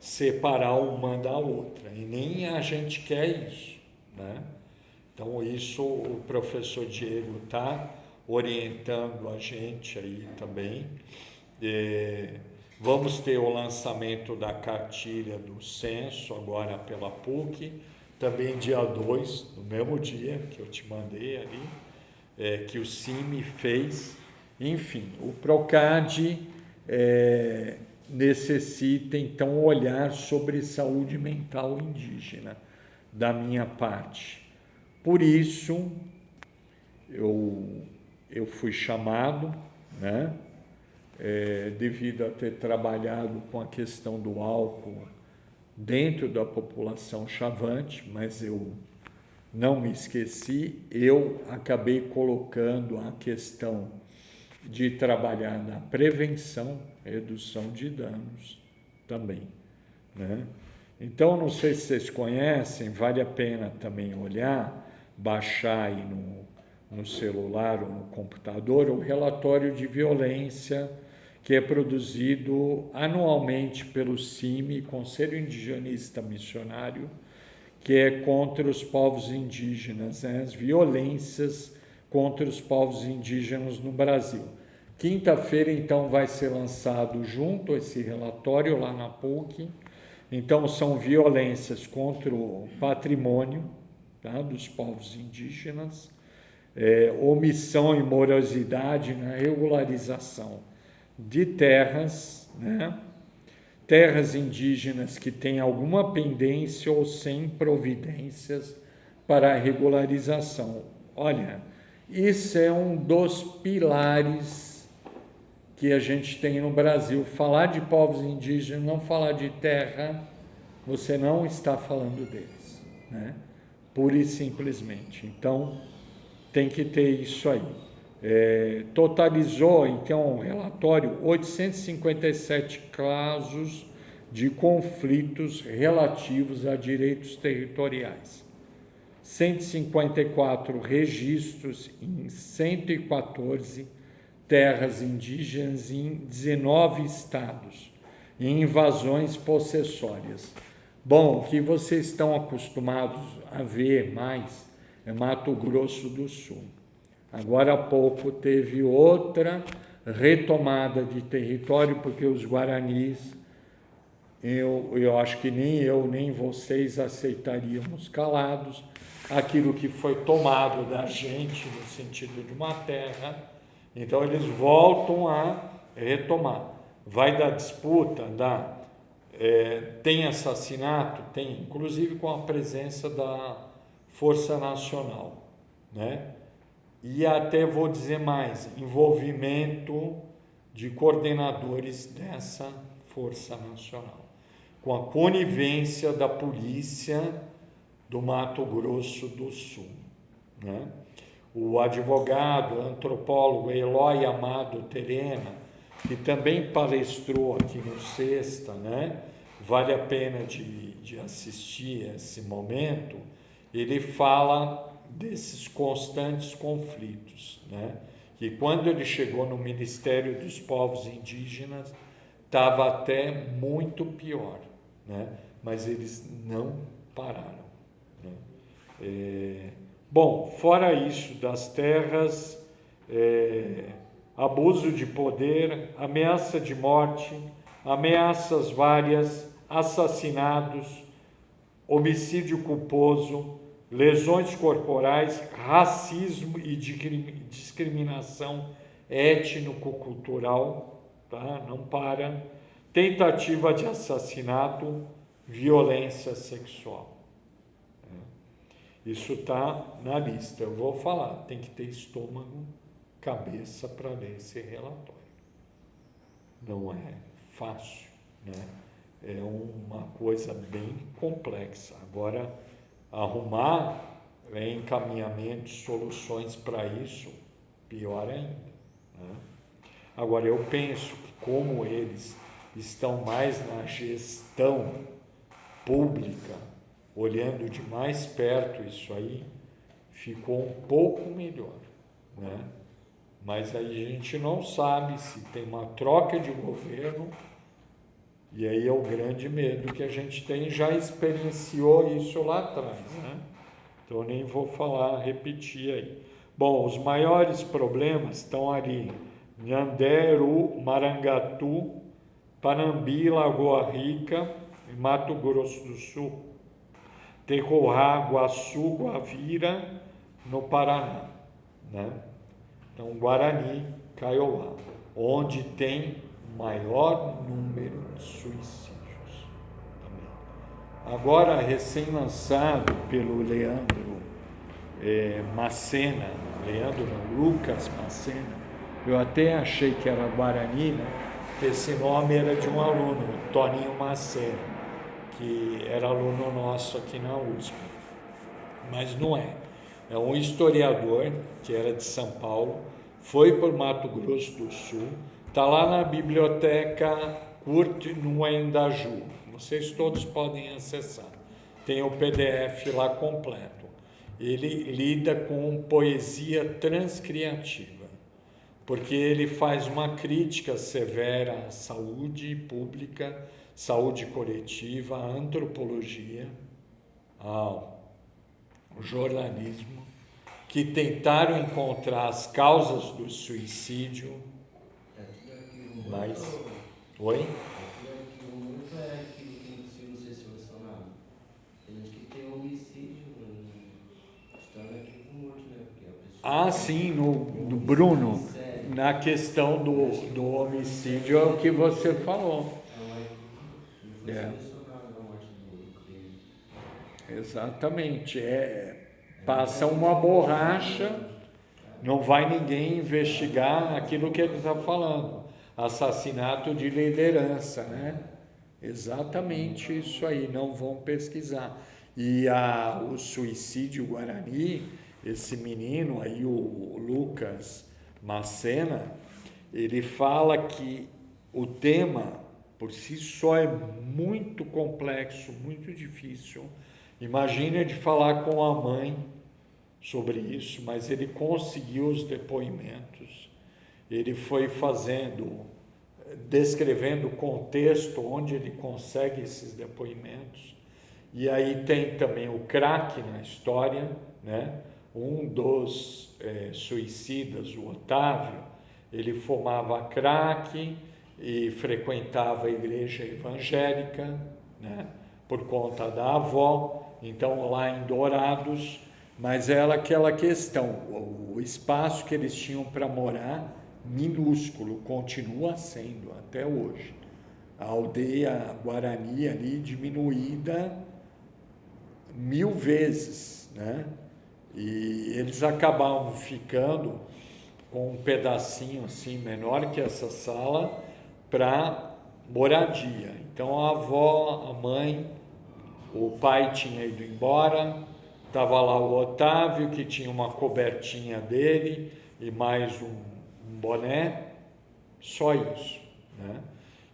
A: separar uma da outra, e nem a gente quer isso, né? Então, isso o professor Diego está orientando a gente aí também. Vamos ter o lançamento da cartilha do censo agora pela PUC, também dia 2, no mesmo dia que eu te mandei ali, que o CIMI fez. Enfim, o PROCAD necessita então olhar sobre saúde mental indígena da minha parte. Por isso, eu fui chamado, né? Devido a ter trabalhado com a questão do álcool dentro da população chavante, mas eu não me esqueci, eu acabei colocando a questão de trabalhar na prevenção, redução de danos também, né? Então, não sei se vocês conhecem, vale a pena também olhar, baixar aí no celular ou no computador o relatório de violência que é produzido anualmente pelo CIMI, Conselho Indigenista Missionário, que é contra os povos indígenas, né? As violências contra os povos indígenas no Brasil. Quinta-feira, então, vai ser lançado junto esse relatório lá na PUC. Então, são violências contra o patrimônio, tá, dos povos indígenas, omissão e morosidade na regularização de terras, né? Terras indígenas que têm alguma pendência ou sem providências para a regularização. Olha, isso é um dos pilares que a gente tem no Brasil. Falar de povos indígenas, não falar de terra, você não está falando deles, né? Pura e simplesmente. Então, tem que ter isso aí. Totalizou, então, o relatório 857 casos de conflitos relativos a direitos territoriais, 154 registros em 114 terras indígenas em 19 estados, e invasões possessórias. Bom, o que vocês estão acostumados a ver mais é Mato Grosso do Sul. Agora há pouco teve outra retomada de território, porque os guaranis, eu acho que nem eu nem vocês aceitaríamos calados aquilo que foi tomado da gente no sentido de uma terra. Então eles voltam a retomar. Vai dar disputa, tem assassinato, tem, inclusive com a presença da Força Nacional, né? E até vou dizer mais, envolvimento de coordenadores dessa Força Nacional, com a conivência da polícia do Mato Grosso do Sul, né? O advogado, antropólogo Eloy Amado Terena, que também palestrou aqui no Sexta, né? Vale a pena de assistir esse momento. Ele fala desses constantes conflitos, né? Que quando ele chegou no Ministério dos Povos Indígenas, estava até muito pior, né? Mas eles não pararam, né? Bom, fora isso das terras, abuso de poder, ameaça de morte, ameaças várias, assassinatos, homicídio culposo, lesões corporais, racismo e discriminação étnico-cultural, tá? Não para, tentativa de assassinato, violência sexual. Isso está na lista. Eu vou falar, tem que ter estômago, cabeça para ler esse relatório. Não é fácil, né? É uma coisa bem complexa. Agora, arrumar encaminhamentos, soluções para isso, pior ainda, né? Agora, eu penso que como eles estão mais na gestão pública, olhando de mais perto isso aí, ficou um pouco melhor, né? Mas aí a gente não sabe se tem uma troca de governo, e aí é o grande medo que a gente tem, já experienciou isso lá atrás, né? Então eu nem vou falar, repetir aí. Bom, os maiores problemas estão ali, Nhanderu, Marangatu, Panambi, Lagoa Rica, em Mato Grosso do Sul, Tecorá, Guaçu, Guavira, no Paraná, né? Então, Guarani, Kaiowá, onde tem maior número de suicídios também. Agora, recém-lançado pelo Leandro Macena, Lucas Macena, eu até achei que era Guarani, né? Porque esse nome era de um aluno, Toninho Macena, que era aluno nosso aqui na USP, mas não é. É um historiador que era de São Paulo, foi para o Mato Grosso do Sul, está lá na biblioteca Kurt Nuendaju, vocês todos podem acessar, tem o PDF lá completo. Ele lida com poesia transcriativa. porque ele faz uma crítica severa à saúde pública, saúde coletiva, à antropologia, ao jornalismo, que tentaram encontrar as causas do suicídio, mas... Oi?
F: Muito é aquilo que não precisa ser selecionado. Tem gente que tem homicídio, está no arquivo morto, né? Porque a pessoa...
A: Ah, sim, no Bruno, na questão do homicídio é o que você falou.
F: Não foi selecionado na morte do crime.
A: Exatamente, passa uma borracha, não vai ninguém investigar aquilo que ele está falando, assassinato de liderança, né? Exatamente isso aí, não vão pesquisar. E o suicídio guarani, esse menino aí, o Lucas Macena, ele fala que o tema por si só é muito complexo, muito difícil. Imagina de falar com a mãe sobre isso, mas ele conseguiu os depoimentos. Ele foi descrevendo o contexto onde ele consegue esses depoimentos. E aí tem também o crack na história, né? Um dos suicidas, o Otávio, ele fumava crack e frequentava a igreja evangélica, né? Por conta da avó, então lá em Dourados, mas era aquela questão, o espaço que eles tinham para morar, minúsculo, continua sendo até hoje. A aldeia Guarani ali diminuída 1000 vezes, né? E eles acabavam ficando com um pedacinho assim menor que essa sala para moradia. Então a avó, a mãe, o pai tinha ido embora, estava lá o Otávio, que tinha uma cobertinha dele e mais um boné, só isso, né?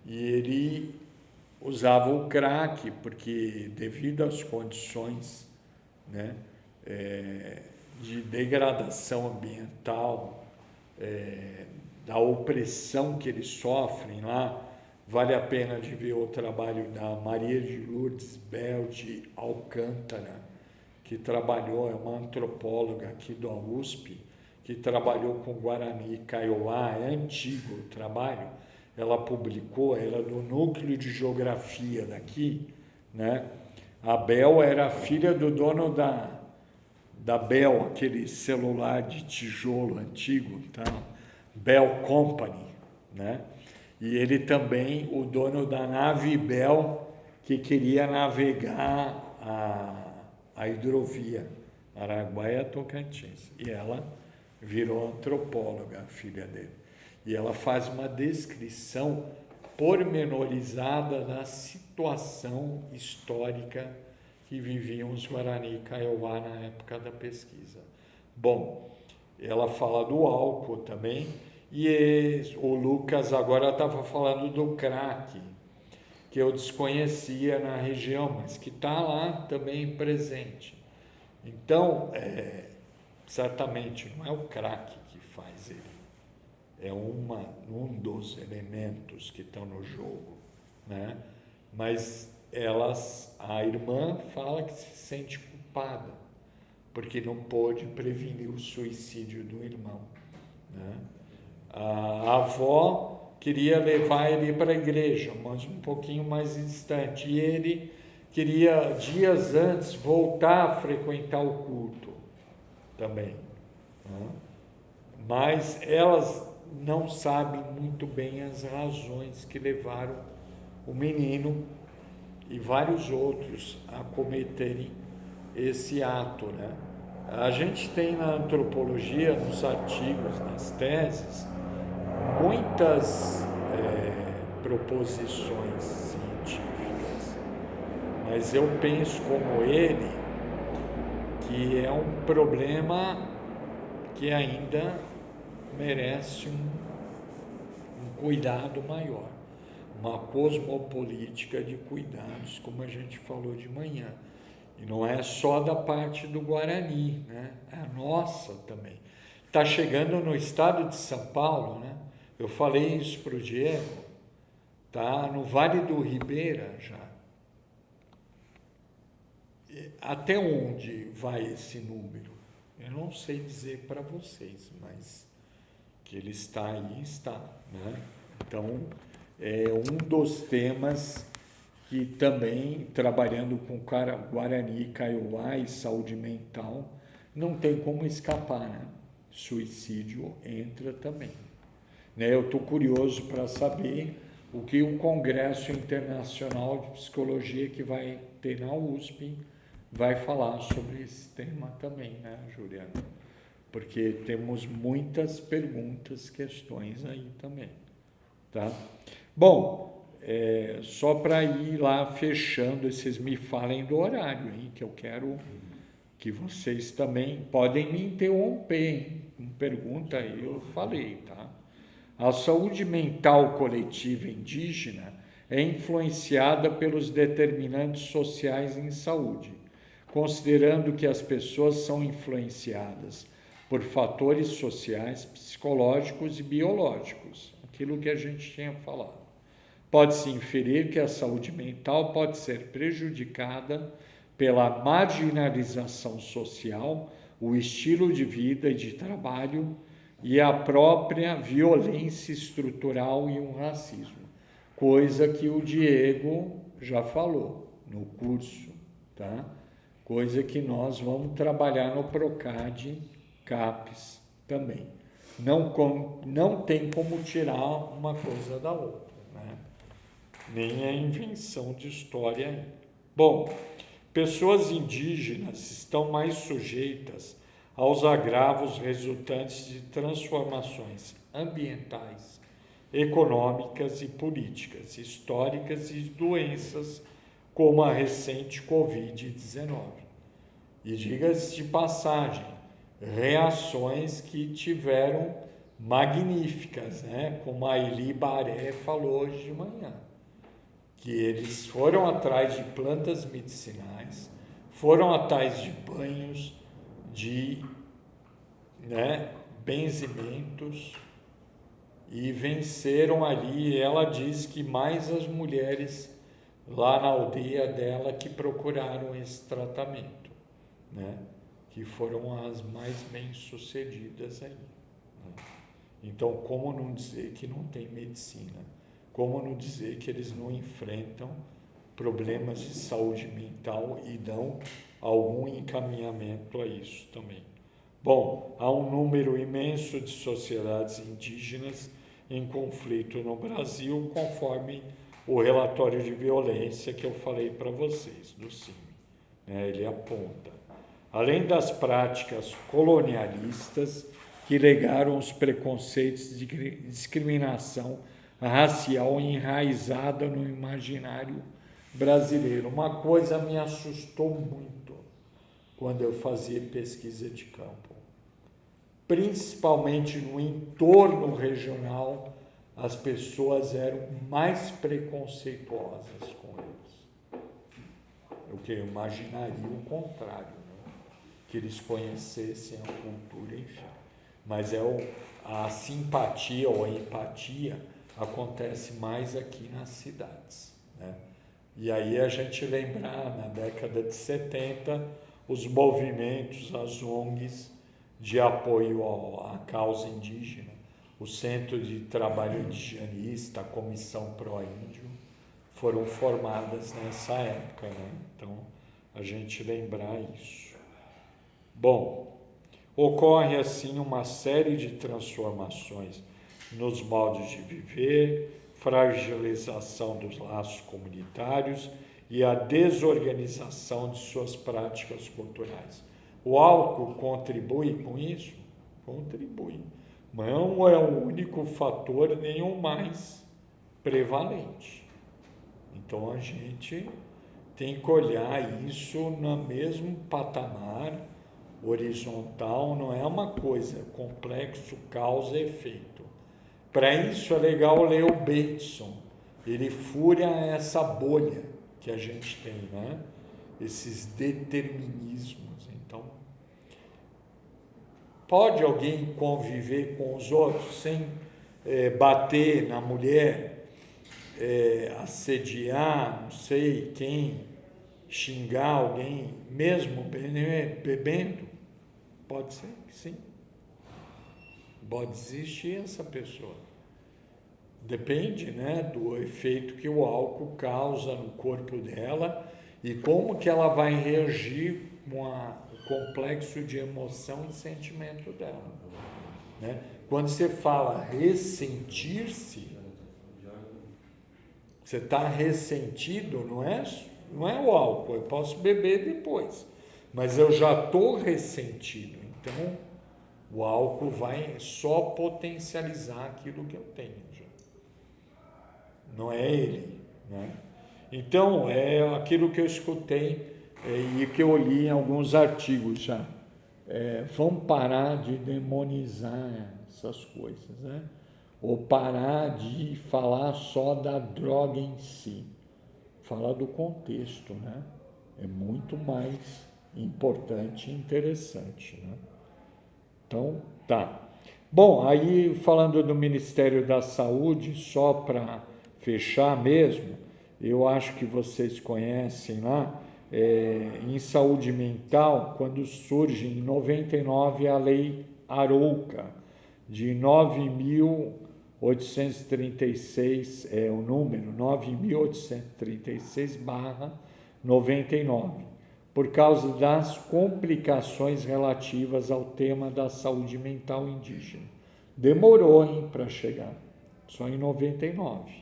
A: E ele usava o crack, porque devido às condições, né, de degradação ambiental, da opressão que eles sofrem lá, vale a pena de ver o trabalho da Maria de Lourdes Bel de Alcântara, que trabalhou, é uma antropóloga aqui da USP, que trabalhou com Guarani e Kaiowá, é antigo o trabalho, ela publicou, era do núcleo de geografia daqui, né? A Bel era a filha do dono da Bell, aquele celular de tijolo antigo, tá? Bell Company, né? E ele também, o dono da nave Bell, que queria navegar a hidrovia Araguaia-Tocantins. E ela virou antropóloga, a filha dele. E ela faz uma descrição pormenorizada da situação histórica que viviam os Guarani e Kaiowá na época da pesquisa. Bom, ela fala do álcool também, e o Lucas agora estava falando do crack, que eu desconhecia na região, mas que está lá também presente. Então, certamente não é o crack que faz ele, é um dos elementos que estão no jogo, né? Mas a irmã fala que se sente culpada, porque não pôde prevenir o suicídio do irmão, né? A avó queria levar ele para a igreja, mas um pouquinho mais distante, e ele queria, dias antes, voltar a frequentar o culto também, né? Mas elas não sabem muito bem as razões que levaram o menino e vários outros a cometerem esse ato, né? A gente tem na antropologia, nos artigos, nas teses, muitas proposições científicas, mas eu penso como ele que é um problema que ainda merece um cuidado maior, uma cosmopolítica de cuidados, como a gente falou de manhã. E não é só da parte do Guarani, né? É a nossa também. está chegando no estado de São Paulo, né? Eu falei isso para o Diego, tá no Vale do Ribeira já. Até onde vai esse número? Eu não sei dizer para vocês, mas que ele está aí, está, né? Então, é um dos temas que também, trabalhando com Guarani, Kaiowá e saúde mental, não tem como escapar, né? Suicídio entra também. Né? Eu estou curioso para saber o que o Congresso Internacional de Psicologia que vai ter na USP vai falar sobre esse tema também, né, Juliana? Porque temos muitas perguntas, questões aí também, tá? Bom, só para ir lá fechando, vocês me falem do horário, hein, que eu quero que vocês também podem me interromper, hein? Pergunta aí, eu falei, tá? A saúde mental coletiva indígena é influenciada pelos determinantes sociais em saúde, considerando que as pessoas são influenciadas por fatores sociais, psicológicos e biológicos, aquilo que a gente tinha falado. Pode-se inferir que a saúde mental pode ser prejudicada pela marginalização social, o estilo de vida e de trabalho e a própria violência estrutural e um racismo, coisa que o Diego já falou no curso, tá? Coisa que nós vamos trabalhar no PROCAD, CAPES também. Não tem como tirar uma coisa da outra, né? Nem é invenção de história ainda. Bom, pessoas indígenas estão mais sujeitas aos agravos resultantes de transformações ambientais, econômicas e políticas, históricas e doenças como a recente Covid-19. E diga-se de passagem, reações que tiveram magníficas, né? Como a Eli Baré falou hoje de manhã, que eles foram atrás de plantas medicinais, foram atrás de banhos, de benzimentos e venceram ali. Ela diz que mais as mulheres lá na aldeia dela que procuraram esse tratamento, né? Que foram as mais bem-sucedidas aí. Né? Então, como não dizer que não tem medicina? Como não dizer que eles não enfrentam problemas de saúde mental e dão algum encaminhamento a isso também? Bom, há um número imenso de sociedades indígenas em conflito no Brasil, conforme o relatório de violência que eu falei para vocês, do CIMI, né? Ele aponta. Além das práticas colonialistas que legaram os preconceitos de discriminação racial enraizada no imaginário brasileiro. Uma coisa me assustou muito quando eu fazia pesquisa de campo. Principalmente no entorno regional, as pessoas eram mais preconceituosas com eles. O que eu imaginaria o contrário, né? Que eles conhecessem a cultura, enfim. Mas a simpatia ou a empatia acontece mais aqui nas cidades, né? E aí a gente lembrar, na década de 70, os movimentos, as ONGs de apoio à causa indígena, o Centro de Trabalho Indigenista, a Comissão Pró-Índio, foram formadas nessa época, né? Então, a gente lembrar isso. Bom, ocorre assim uma série de transformações nos modos de viver, fragilização dos laços comunitários e a desorganização de suas práticas culturais. O álcool contribui com isso? Contribui. Não é o único fator, nem o mais prevalente. Então a gente tem que olhar isso no mesmo patamar horizontal, não é uma coisa complexo, causa e efeito. Para isso é legal ler o Bateson. Ele fura essa bolha que a gente tem, né? Esses determinismos. Então, Pode alguém conviver com os outros sem bater na mulher, assediar, não sei quem, xingar alguém, mesmo bebendo? Pode ser que sim. Pode existir essa pessoa. Depende, né, do efeito que o álcool causa no corpo dela e como que ela vai reagir com o complexo de emoção e sentimento dela, né? Quando você fala ressentir-se, você está ressentido, não é o álcool, eu posso beber depois, mas eu já estou ressentido, então o álcool vai só potencializar aquilo que eu tenho já. Não é ele, né? Então, é aquilo que eu escutei e que eu li em alguns artigos já. Vamos parar de demonizar essas coisas, né? Ou parar de falar só da droga em si. Falar do contexto, né? É muito mais importante e interessante, né? Então, tá. Bom, aí falando do Ministério da Saúde, só para fechar mesmo, eu acho que vocês conhecem lá, em saúde mental, quando surge em 99 a Lei Arouca, de 9.836, o número 9.836/99, por causa das complicações relativas ao tema da saúde mental indígena. Demorou para chegar, só em 99.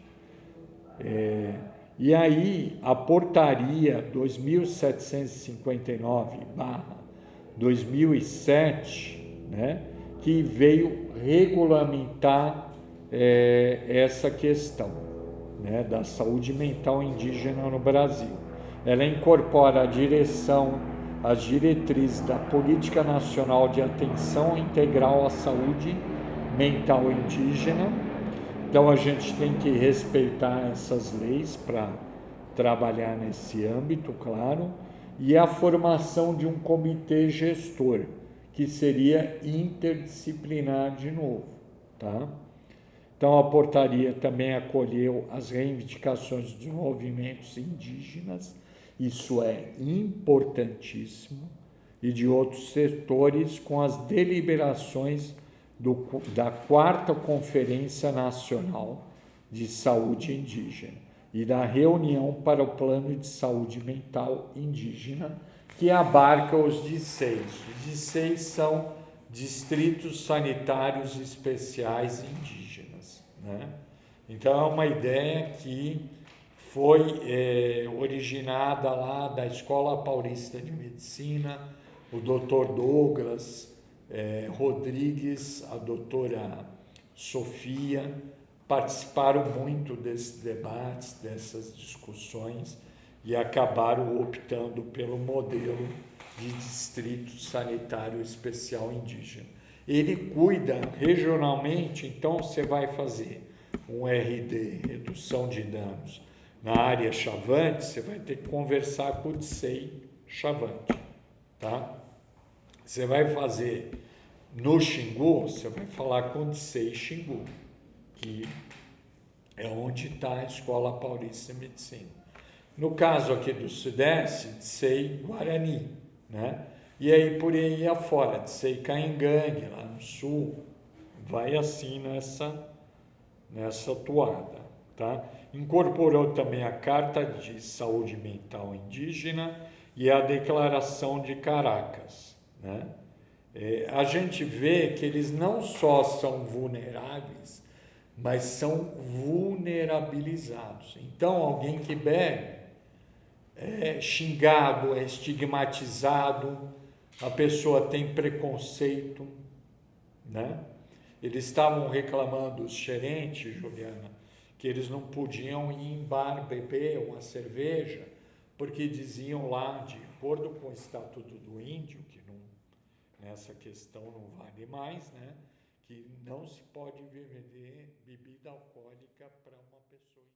A: E aí, a portaria 2759/2007, né, que veio regulamentar essa questão, né, da saúde mental indígena no Brasil. Ela incorpora as diretrizes da Política Nacional de Atenção Integral à Saúde Mental Indígena. Então, a gente tem que respeitar essas leis para trabalhar nesse âmbito, claro, e a formação de um comitê gestor, que seria interdisciplinar de novo, tá? Então, a portaria também acolheu as reivindicações dos movimentos indígenas, isso é importantíssimo, e de outros setores, com as deliberações da 4ª Conferência Nacional de Saúde Indígena e da reunião para o Plano de Saúde Mental Indígena, que abarca os DISEIs. Os DISEIs são Distritos Sanitários Especiais Indígenas, né? Então, é uma ideia que foi originada lá da Escola Paulista de Medicina, o Dr. Douglas Rodrigues, a doutora Sofia, participaram muito desses debates, dessas discussões, e acabaram optando pelo modelo de Distrito Sanitário Especial Indígena. Ele cuida regionalmente, então você vai fazer um RD, redução de danos, na área Chavante, você vai ter que conversar com o DICEI Chavante, tá? Você vai fazer no Xingu, você vai falar com o DICEI Xingu, que é onde está a Escola Paulista de Medicina. No caso aqui do Sudeste, DICEI Guarani, né? E aí por aí afora, DICEI Caingangue, lá no Sul, vai assim nessa toada, tá? Incorporou também a Carta de Saúde Mental Indígena e a Declaração de Caracas, né? A gente vê que eles não só são vulneráveis, mas são vulnerabilizados. Então, alguém que bebe é xingado, é estigmatizado, a pessoa tem preconceito, né? Eles estavam reclamando, os gerentes, Juliana, que eles não podiam ir em bar beber uma cerveja, porque diziam lá, de acordo com o Estatuto do Índio, que não, nessa questão não vale mais, né? Que não se pode vender bebida alcoólica para uma pessoa.